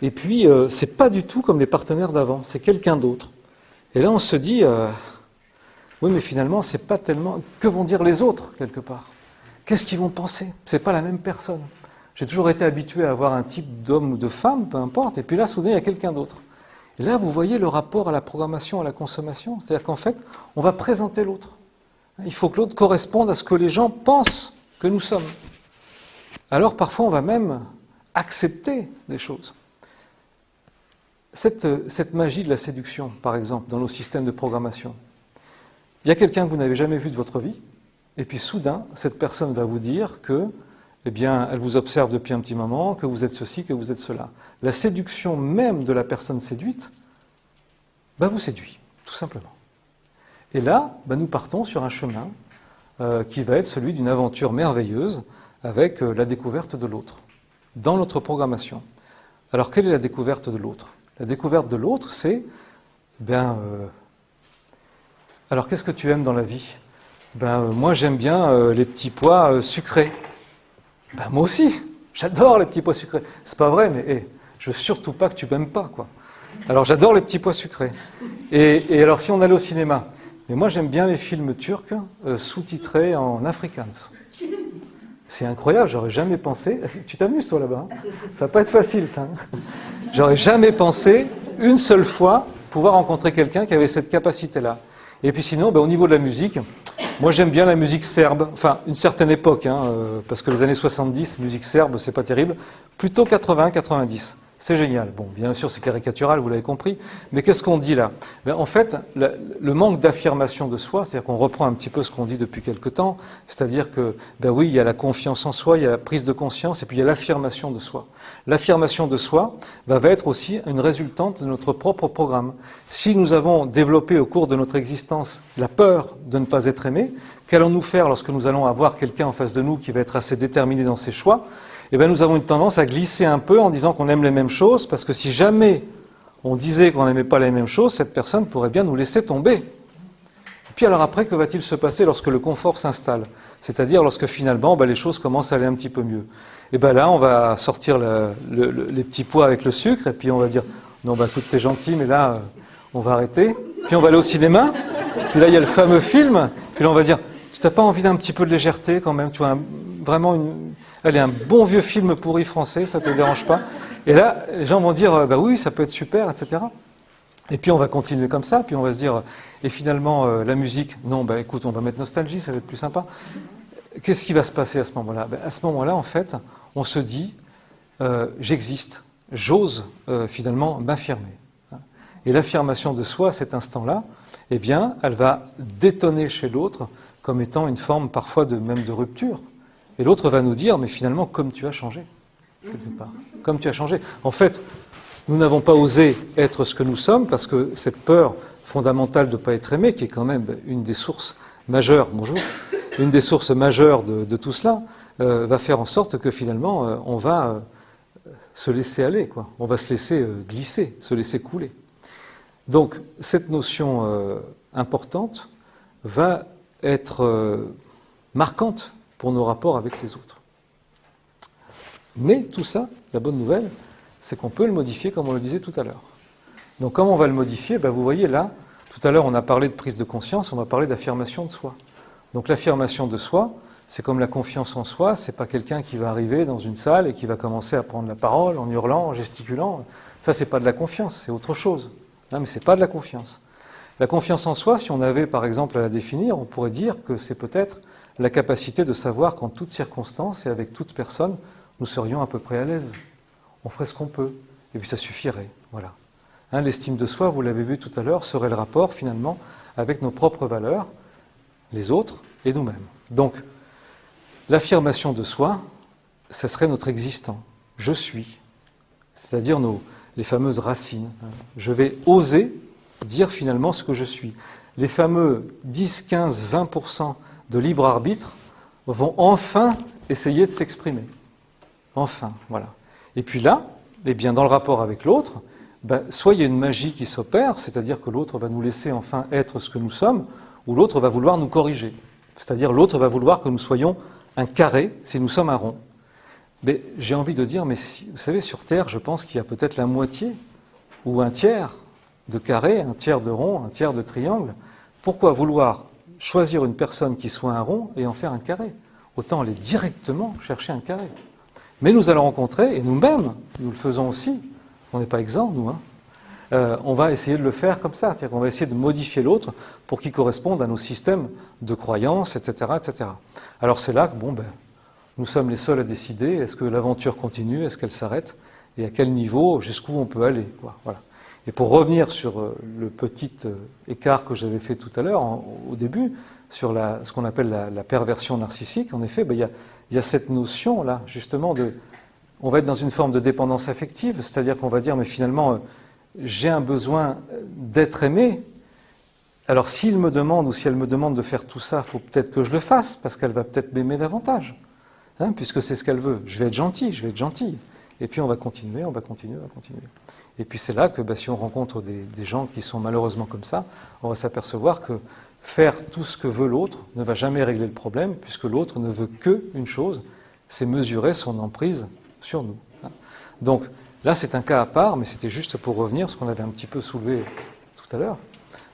et puis, c'est pas du tout comme les partenaires d'avant, c'est quelqu'un d'autre. Et là, on se dit, oui, mais finalement, c'est pas tellement... Que vont dire les autres, quelque part? Qu'est-ce qu'ils vont penser? C'est pas la même personne. J'ai toujours été habitué à avoir un type d'homme ou de femme, peu importe, et puis là, soudain, il y a quelqu'un d'autre. Et là, vous voyez le rapport à la programmation, à la consommation. C'est-à-dire qu'en fait, on va présenter l'autre. Il faut que l'autre corresponde à ce que les gens pensent que nous sommes. Alors parfois on va même accepter des choses. Cette magie de la séduction, par exemple, dans nos systèmes de programmation. Il y a quelqu'un que vous n'avez jamais vu de votre vie, et puis soudain, cette personne va vous dire que, eh bien, elle vous observe depuis un petit moment, que vous êtes ceci, que vous êtes cela. La séduction même de la personne séduite, vous séduit, tout simplement. Et là, nous partons sur un chemin qui va être celui d'une aventure merveilleuse, avec la découverte de l'autre, dans notre programmation. Alors, quelle est la découverte de l'autre? La découverte de l'autre, c'est, alors qu'est-ce que tu aimes dans la vie? Moi j'aime bien les petits pois sucrés. Moi aussi, j'adore les petits pois sucrés. C'est pas vrai, mais je veux surtout pas que tu m'aimes pas, quoi. Alors j'adore les petits pois sucrés. Et alors si on allait au cinéma, mais moi j'aime bien les films turcs sous-titrés en afrikaans. C'est incroyable, j'aurais jamais pensé... Tu t'amuses toi là-bas, hein? Ça va pas être facile ça. Hein? J'aurais jamais pensé, une seule fois, pouvoir rencontrer quelqu'un qui avait cette capacité-là. Et puis sinon, au niveau de la musique, moi j'aime bien la musique serbe, enfin une certaine époque, parce que les années 70, musique serbe, c'est pas terrible, plutôt 80-90. C'est génial. Bon, bien sûr, c'est caricatural, vous l'avez compris. Mais qu'est-ce qu'on dit là? En fait, le manque d'affirmation de soi, c'est-à-dire qu'on reprend un petit peu ce qu'on dit depuis quelque temps, c'est-à-dire que, oui, il y a la confiance en soi, il y a la prise de conscience, et puis il y a l'affirmation de soi. L'affirmation de soi va être aussi une résultante de notre propre programme. Si nous avons développé au cours de notre existence la peur de ne pas être aimé, qu'allons-nous faire lorsque nous allons avoir quelqu'un en face de nous qui va être assez déterminé dans ses choix? Nous avons une tendance à glisser un peu en disant qu'on aime les mêmes choses, parce que si jamais on disait qu'on n'aimait pas les mêmes choses, cette personne pourrait bien nous laisser tomber. Et puis alors après, que va-t-il se passer lorsque le confort s'installe? C'est-à-dire lorsque finalement les choses commencent à aller un petit peu mieux. Et là, on va sortir les petits pois avec le sucre, et puis on va dire « Non, écoute, t'es gentil, mais là, on va arrêter. » Puis on va aller au cinéma, puis là, il y a le fameux film, puis là, on va dire « Tu n'as pas envie d'un petit peu de légèreté quand même, tu vois, vraiment Allez, un bon vieux film pourri français, ça ne te dérange pas? » Et là, les gens vont dire oui, ça peut être super, etc. Et puis on va continuer comme ça, puis on va se dire, et finalement, la musique, non, écoute, on va mettre nostalgie, ça va être plus sympa. Qu'est-ce qui va se passer à ce moment-là? À ce moment-là, en fait, on se dit, j'existe, j'ose finalement m'affirmer. Et l'affirmation de soi, à cet instant-là, elle va détonner chez l'autre comme étant une forme parfois même de rupture. Et l'autre va nous dire, mais finalement, comme tu as changé, quelque part. Comme tu as changé. En fait, nous n'avons pas osé être ce que nous sommes parce que cette peur fondamentale de ne pas être aimé, qui est quand même une des sources majeures, une des sources majeures de tout cela, va faire en sorte que finalement, on va se laisser aller, quoi. On va se laisser glisser, se laisser couler. Donc, cette notion importante va être marquante pour nos rapports avec les autres. Mais tout ça, la bonne nouvelle, c'est qu'on peut le modifier comme on le disait tout à l'heure. Donc comment on va le modifier? Vous voyez là, tout à l'heure on a parlé de prise de conscience, on va parler d'affirmation de soi. Donc l'affirmation de soi, c'est comme la confiance en soi, c'est pas quelqu'un qui va arriver dans une salle et qui va commencer à prendre la parole en hurlant, en gesticulant. Ça, c'est pas de la confiance, c'est autre chose. Non, mais c'est pas de la confiance. La confiance en soi, si on avait par exemple à la définir, on pourrait dire que c'est peut-être la capacité de savoir qu'en toutes circonstances et avec toute personne, nous serions à peu près à l'aise. On ferait ce qu'on peut, et puis ça suffirait. Voilà. Hein, l'estime de soi, vous l'avez vu tout à l'heure, serait le rapport finalement avec nos propres valeurs, les autres et nous-mêmes. Donc, l'affirmation de soi, ce serait notre existant. Je suis, c'est-à-dire les fameuses racines. Je vais oser dire finalement ce que je suis. Les fameux 10, 15, 20% de libre arbitre vont enfin essayer de s'exprimer. Enfin, voilà. Et puis là, eh bien, dans le rapport avec l'autre, soit il y a une magie qui s'opère, c'est-à-dire que l'autre va nous laisser enfin être ce que nous sommes, ou l'autre va vouloir nous corriger. C'est-à-dire l'autre va vouloir que nous soyons un carré si nous sommes un rond. Mais j'ai envie de dire, mais vous savez, sur Terre, je pense qu'il y a peut-être la moitié ou un tiers de carré, un tiers de rond, un tiers de triangle. Pourquoi vouloir choisir une personne qui soit un rond et en faire un carré? Autant aller directement chercher un carré. Mais nous allons rencontrer, et nous-mêmes, nous le faisons aussi, on n'est pas exempts, nous, on va essayer de le faire comme ça, c'est-à-dire qu'on va essayer de modifier l'autre pour qu'il corresponde à nos systèmes de croyances, etc., etc. Alors c'est là que, nous sommes les seuls à décider, est-ce que l'aventure continue, est-ce qu'elle s'arrête, et à quel niveau, jusqu'où on peut aller, quoi. Voilà. Et pour revenir sur le petit écart que j'avais fait tout à l'heure, au début, sur ce qu'on appelle la perversion narcissique, en effet, il y a cette notion-là, justement, on va être dans une forme de dépendance affective, c'est-à-dire qu'on va dire, mais finalement, j'ai un besoin d'être aimé, alors s'il me demande ou si elle me demande de faire tout ça, il faut peut-être que je le fasse, parce qu'elle va peut-être m'aimer davantage, puisque c'est ce qu'elle veut. Je vais être gentil, je vais être gentille. Et puis on va continuer, on va continuer, on va continuer. Et puis c'est là que si on rencontre des gens qui sont malheureusement comme ça, on va s'apercevoir que faire tout ce que veut l'autre ne va jamais régler le problème, puisque l'autre ne veut qu'une chose, c'est mesurer son emprise sur nous. Donc là c'est un cas à part, mais c'était juste pour revenir, ce qu'on avait un petit peu soulevé tout à l'heure.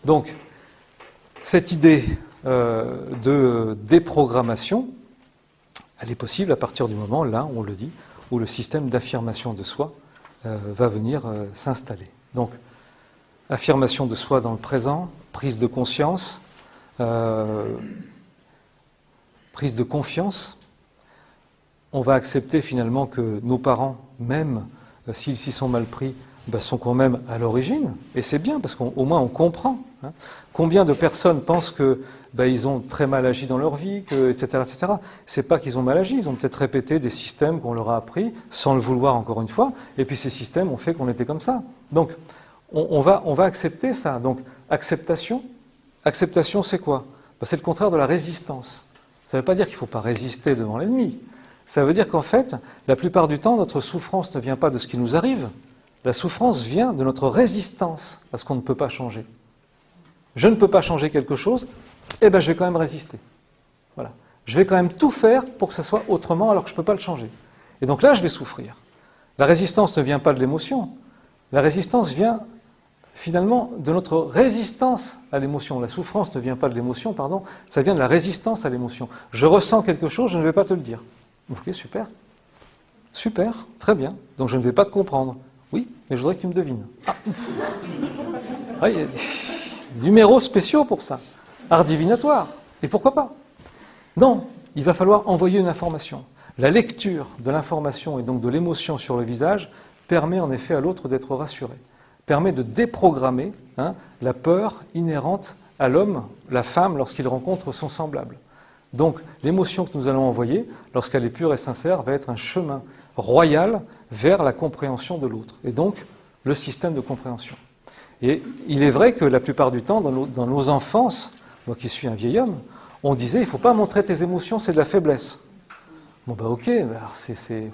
Donc cette idée de déprogrammation, elle est possible à partir du moment, là on le dit, où le système d'affirmation de soi va venir s'installer. Donc, affirmation de soi dans le présent, prise de conscience, prise de confiance. On va accepter finalement que nos parents, même s'ils s'y sont mal pris, sont quand même à l'origine, et c'est bien parce qu'au moins on comprend. Combien de personnes pensent que ils ont très mal agi dans leur vie, etc., etc. C'est pas qu'ils ont mal agi, ils ont peut-être répété des systèmes qu'on leur a appris, sans le vouloir encore une fois, et puis ces systèmes ont fait qu'on était comme ça. Donc on va accepter ça. Donc acceptation, c'est quoi? C'est le contraire de la résistance. Ça ne veut pas dire qu'il ne faut pas résister devant l'ennemi. Ça veut dire qu'en fait, la plupart du temps, notre souffrance ne vient pas de ce qui nous arrive. La souffrance vient de notre résistance à ce qu'on ne peut pas changer. Je ne peux pas changer quelque chose, je vais quand même résister. Voilà. Je vais quand même tout faire pour que ça soit autrement alors que je ne peux pas le changer. Et donc là, je vais souffrir. La résistance ne vient pas de l'émotion. La résistance vient finalement de notre résistance à l'émotion. La souffrance ne vient pas de l'émotion, pardon, ça vient de la résistance à l'émotion. Je ressens quelque chose, je ne vais pas te le dire. Ok, super. Super, très bien. Donc je ne vais pas te comprendre. Oui, mais je voudrais que tu me devines. Ah, il y a des numéros spéciaux pour ça. Art divinatoire. Et pourquoi pas? Non, il va falloir envoyer une information. La lecture de l'information et donc de l'émotion sur le visage permet en effet à l'autre d'être rassuré. Permet de déprogrammer la peur inhérente à l'homme, la femme, lorsqu'il rencontre son semblable. Donc l'émotion que nous allons envoyer, lorsqu'elle est pure et sincère, va être un chemin royal vers la compréhension de l'autre. Et donc le système de compréhension. Et il est vrai que la plupart du temps, dans nos enfances, moi qui suis un vieil homme, on disait il ne faut pas montrer tes émotions, c'est de la faiblesse. Bon ok, c'est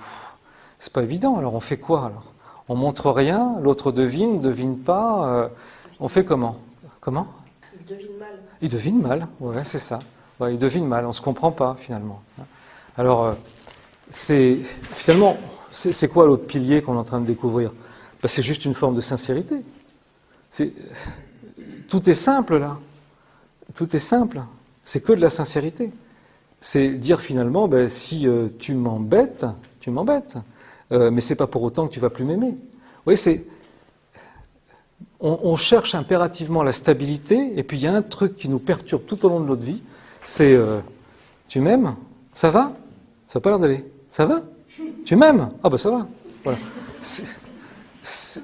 pas évident, alors on fait quoi alors? On montre rien, l'autre devine pas, on fait comment? Comment? Il devine mal. Il devine mal, ouais, c'est ça. Ouais, il devine mal, on ne se comprend pas finalement. Alors, finalement, c'est quoi l'autre pilier qu'on est en train de découvrir? C'est juste une forme de sincérité. Tout est simple là. Tout est simple. C'est que de la sincérité. C'est dire finalement, si tu m'embêtes, tu m'embêtes. Mais c'est pas pour autant que tu vas plus m'aimer. Oui, on cherche impérativement la stabilité, et puis il y a un truc qui nous perturbe tout au long de notre vie, c'est tu m'aimes? Ça va? Ça n'a pas l'air d'aller. Ça va? Tu m'aimes? Ah ben ça va. Voilà.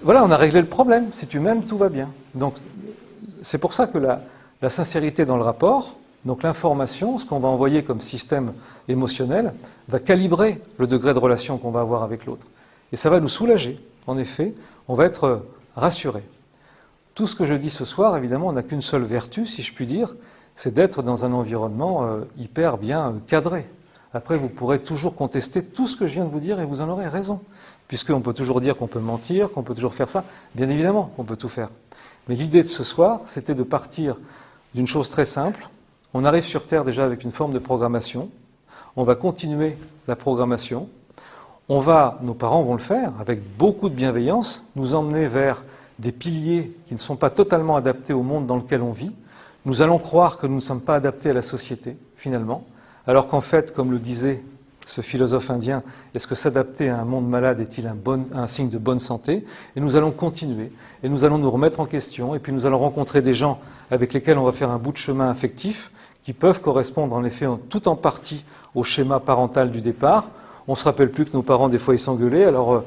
Voilà, on a réglé le problème. Si tu m'aimes, tout va bien. Donc c'est pour ça que la sincérité dans le rapport, donc l'information, ce qu'on va envoyer comme système émotionnel, va calibrer le degré de relation qu'on va avoir avec l'autre. Et ça va nous soulager. En effet, on va être rassuré. Tout ce que je dis ce soir, évidemment, on n'a qu'une seule vertu, si je puis dire, c'est d'être dans un environnement hyper bien cadré. Après, vous pourrez toujours contester tout ce que je viens de vous dire et vous en aurez raison. Puisqu'on peut toujours dire qu'on peut mentir, qu'on peut toujours faire ça. Bien évidemment qu'on peut tout faire. Mais l'idée de ce soir, c'était de partir d'une chose très simple. On arrive sur Terre déjà avec une forme de programmation. On va continuer la programmation. Nos parents vont le faire avec beaucoup de bienveillance, nous emmener vers des piliers qui ne sont pas totalement adaptés au monde dans lequel on vit. Nous allons croire que nous ne sommes pas adaptés à la société, finalement, alors qu'en fait, comme le disait ce philosophe indien, est-ce que s'adapter à un monde malade est-il un signe de bonne santé? Et nous allons continuer, et nous allons nous remettre en question, et puis nous allons rencontrer des gens avec lesquels on va faire un bout de chemin affectif, qui peuvent correspondre en effet tout en partie au schéma parental du départ. On ne se rappelle plus que nos parents, des fois, ils s'engueulaient, alors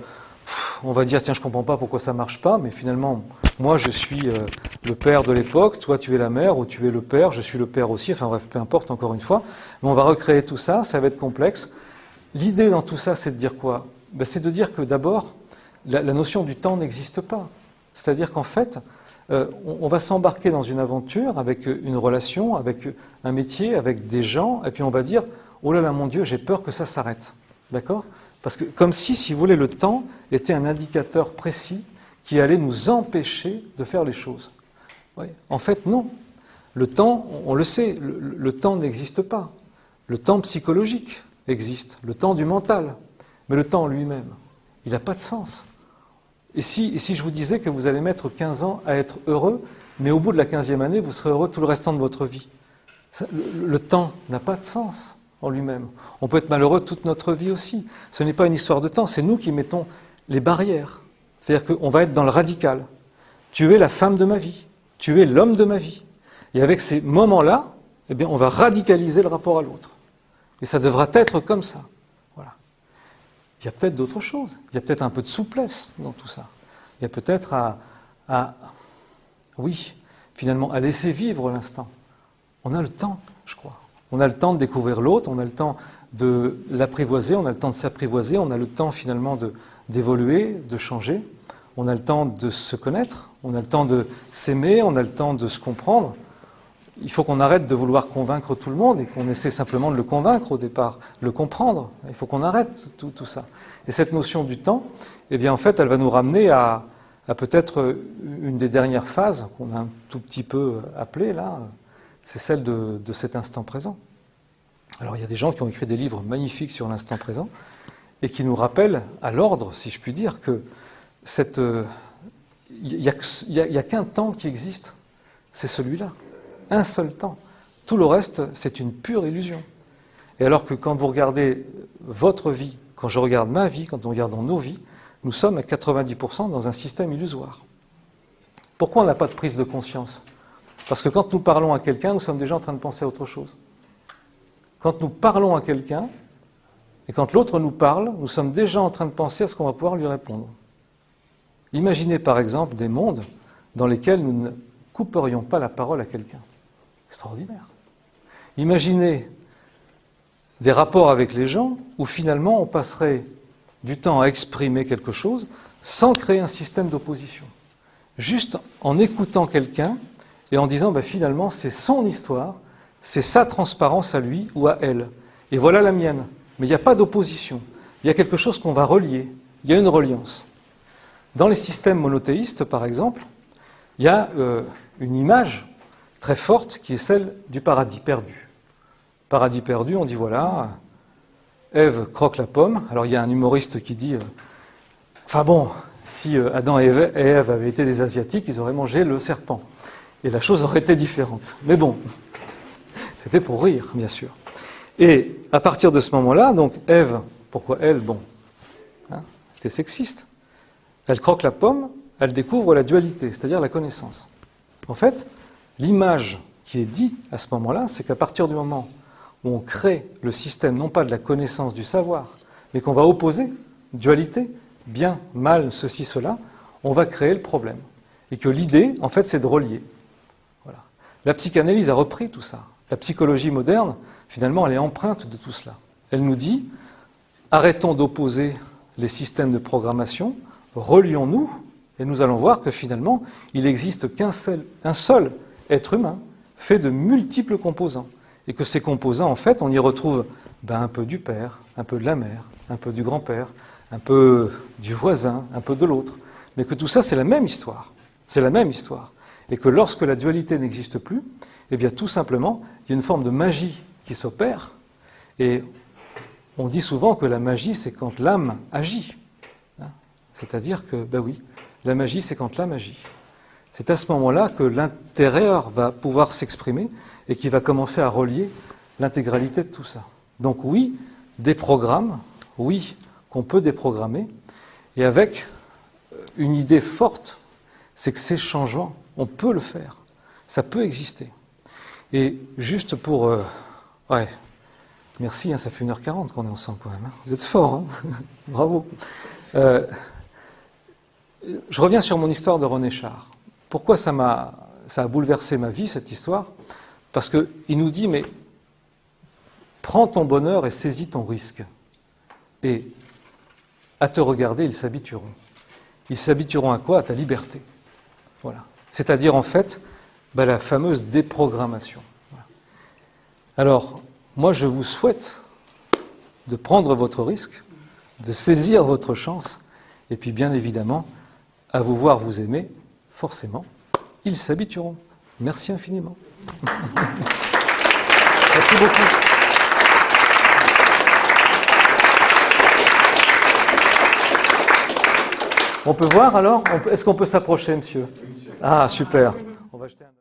on va dire, tiens, je ne comprends pas pourquoi ça ne marche pas, mais finalement, moi, je suis le père de l'époque, toi, tu es la mère, ou tu es le père, je suis le père aussi, enfin bref, peu importe, encore une fois. Mais on va recréer tout ça, ça va être complexe. L'idée dans tout ça, c'est de dire quoi? C'est de dire que d'abord, la notion du temps n'existe pas. C'est-à-dire qu'en fait, on va s'embarquer dans une aventure avec une relation, avec un métier, avec des gens, et puis on va dire, oh là là, mon Dieu, j'ai peur que ça s'arrête. D'accord? Parce que comme si vous voulez, le temps était un indicateur précis qui allait nous empêcher de faire les choses. Oui. En fait, non. Le temps, on le sait, le temps n'existe pas. Le temps psychologique existe, le temps du mental. Mais le temps en lui-même, il n'a pas de sens. Et si je vous disais que vous allez mettre 15 ans à être heureux, mais au bout de la 15e année, vous serez heureux tout le restant de votre vie. Le temps n'a pas de sens en lui-même. On peut être malheureux toute notre vie aussi. Ce n'est pas une histoire de temps, c'est nous qui mettons les barrières. C'est-à-dire qu'on va être dans le radical. Tu es la femme de ma vie, tu es l'homme de ma vie. Et avec ces moments-là, eh bien, on va radicaliser le rapport à l'autre. Et ça devra être comme ça. Voilà. Il y a peut-être d'autres choses. Il y a peut-être un peu de souplesse dans tout ça. Il y a peut-être oui, finalement, à laisser vivre l'instant. On a le temps, je crois. On a le temps de découvrir l'autre, on a le temps de l'apprivoiser, on a le temps de s'apprivoiser, on a le temps finalement d'évoluer, de changer, on a le temps de se connaître, on a le temps de s'aimer, on a le temps de se comprendre. Il faut qu'on arrête de vouloir convaincre tout le monde et qu'on essaie simplement de le convaincre au départ, de le comprendre. Il faut qu'on arrête tout ça. Et cette notion du temps, eh bien en fait, elle va nous ramener à peut-être une des dernières phases qu'on a un tout petit peu appelée là, c'est celle de cet instant présent. Alors il y a des gens qui ont écrit des livres magnifiques sur l'instant présent et qui nous rappellent à l'ordre, si je puis dire, que il y a qu'un temps qui existe, c'est celui-là, un seul temps. Tout le reste, c'est une pure illusion. Et alors que quand vous regardez votre vie, quand je regarde ma vie, quand on regarde dans nos vies, nous sommes à 90% dans un système illusoire. Pourquoi on n'a pas de prise de conscience ? Parce que quand nous parlons à quelqu'un, nous sommes déjà en train de penser à autre chose. Quand nous parlons à quelqu'un, et quand l'autre nous parle, nous sommes déjà en train de penser à ce qu'on va pouvoir lui répondre. Imaginez par exemple des mondes dans lesquels nous ne couperions pas la parole à quelqu'un. Extraordinaire. Imaginez des rapports avec les gens où finalement on passerait du temps à exprimer quelque chose sans créer un système d'opposition. Juste en écoutant quelqu'un et en disant finalement c'est son histoire, c'est sa transparence à lui ou à elle. Et voilà la mienne. Mais il n'y a pas d'opposition. Il y a quelque chose qu'on va relier. Il y a une reliance. Dans les systèmes monothéistes, par exemple, il y a une image très forte qui est celle du paradis perdu. Paradis perdu, on dit voilà, Ève croque la pomme. Alors il y a un humoriste qui dit si Adam et Ève avaient été des Asiatiques, ils auraient mangé le serpent. Et la chose aurait été différente. Mais bon, c'était pour rire, bien sûr. Et à partir de ce moment-là, donc Ève, pourquoi elle ? C'était sexiste. Elle croque la pomme, elle découvre la dualité, c'est-à-dire la connaissance. En fait, l'image qui est dite à ce moment-là, c'est qu'à partir du moment où on crée le système, non pas de la connaissance, du savoir, mais qu'on va opposer, dualité, bien, mal, ceci, cela, on va créer le problème. Et que l'idée, en fait, c'est de relier. Voilà. La psychanalyse a repris tout ça. La psychologie moderne, finalement, elle est empreinte de tout cela. Elle nous dit, arrêtons d'opposer les systèmes de programmation, relions-nous, et nous allons voir que finalement, il n'existe un seul être humain, fait de multiples composants. Et que ces composants, en fait, on y retrouve un peu du père, un peu de la mère, un peu du grand-père, un peu du voisin, un peu de l'autre. Mais que tout ça, c'est la même histoire. C'est la même histoire. Et que lorsque la dualité n'existe plus, eh bien, tout simplement, il y a une forme de magie qui s'opère. Et on dit souvent que la magie, c'est quand l'âme agit. C'est-à-dire que, oui, la magie, c'est quand l'âme agit. C'est à ce moment-là que l'intérieur va pouvoir s'exprimer et qui va commencer à relier l'intégralité de tout ça. Donc oui, des programmes, oui, qu'on peut déprogrammer, et avec une idée forte, c'est que ces changements, on peut le faire, ça peut exister. Et juste pour... merci, ça fait 1h40 qu'on est ensemble quand même. Vous êtes forts, bravo. Je reviens sur mon histoire de René Char. Pourquoi ça a bouleversé ma vie, cette histoire? Parce qu'il nous dit, mais prends ton bonheur et saisis ton risque. Et à te regarder, ils s'habitueront. Ils s'habitueront à quoi? À ta liberté. Voilà. C'est-à-dire, en fait, la fameuse déprogrammation. Voilà. Alors, moi, je vous souhaite de prendre votre risque, de saisir votre chance, et puis, bien évidemment, à vous voir vous aimer, forcément, ils s'habitueront. Merci infiniment. Merci beaucoup. On peut voir alors? Est-ce qu'on peut s'approcher, monsieur? Ah, super. On va jeter un...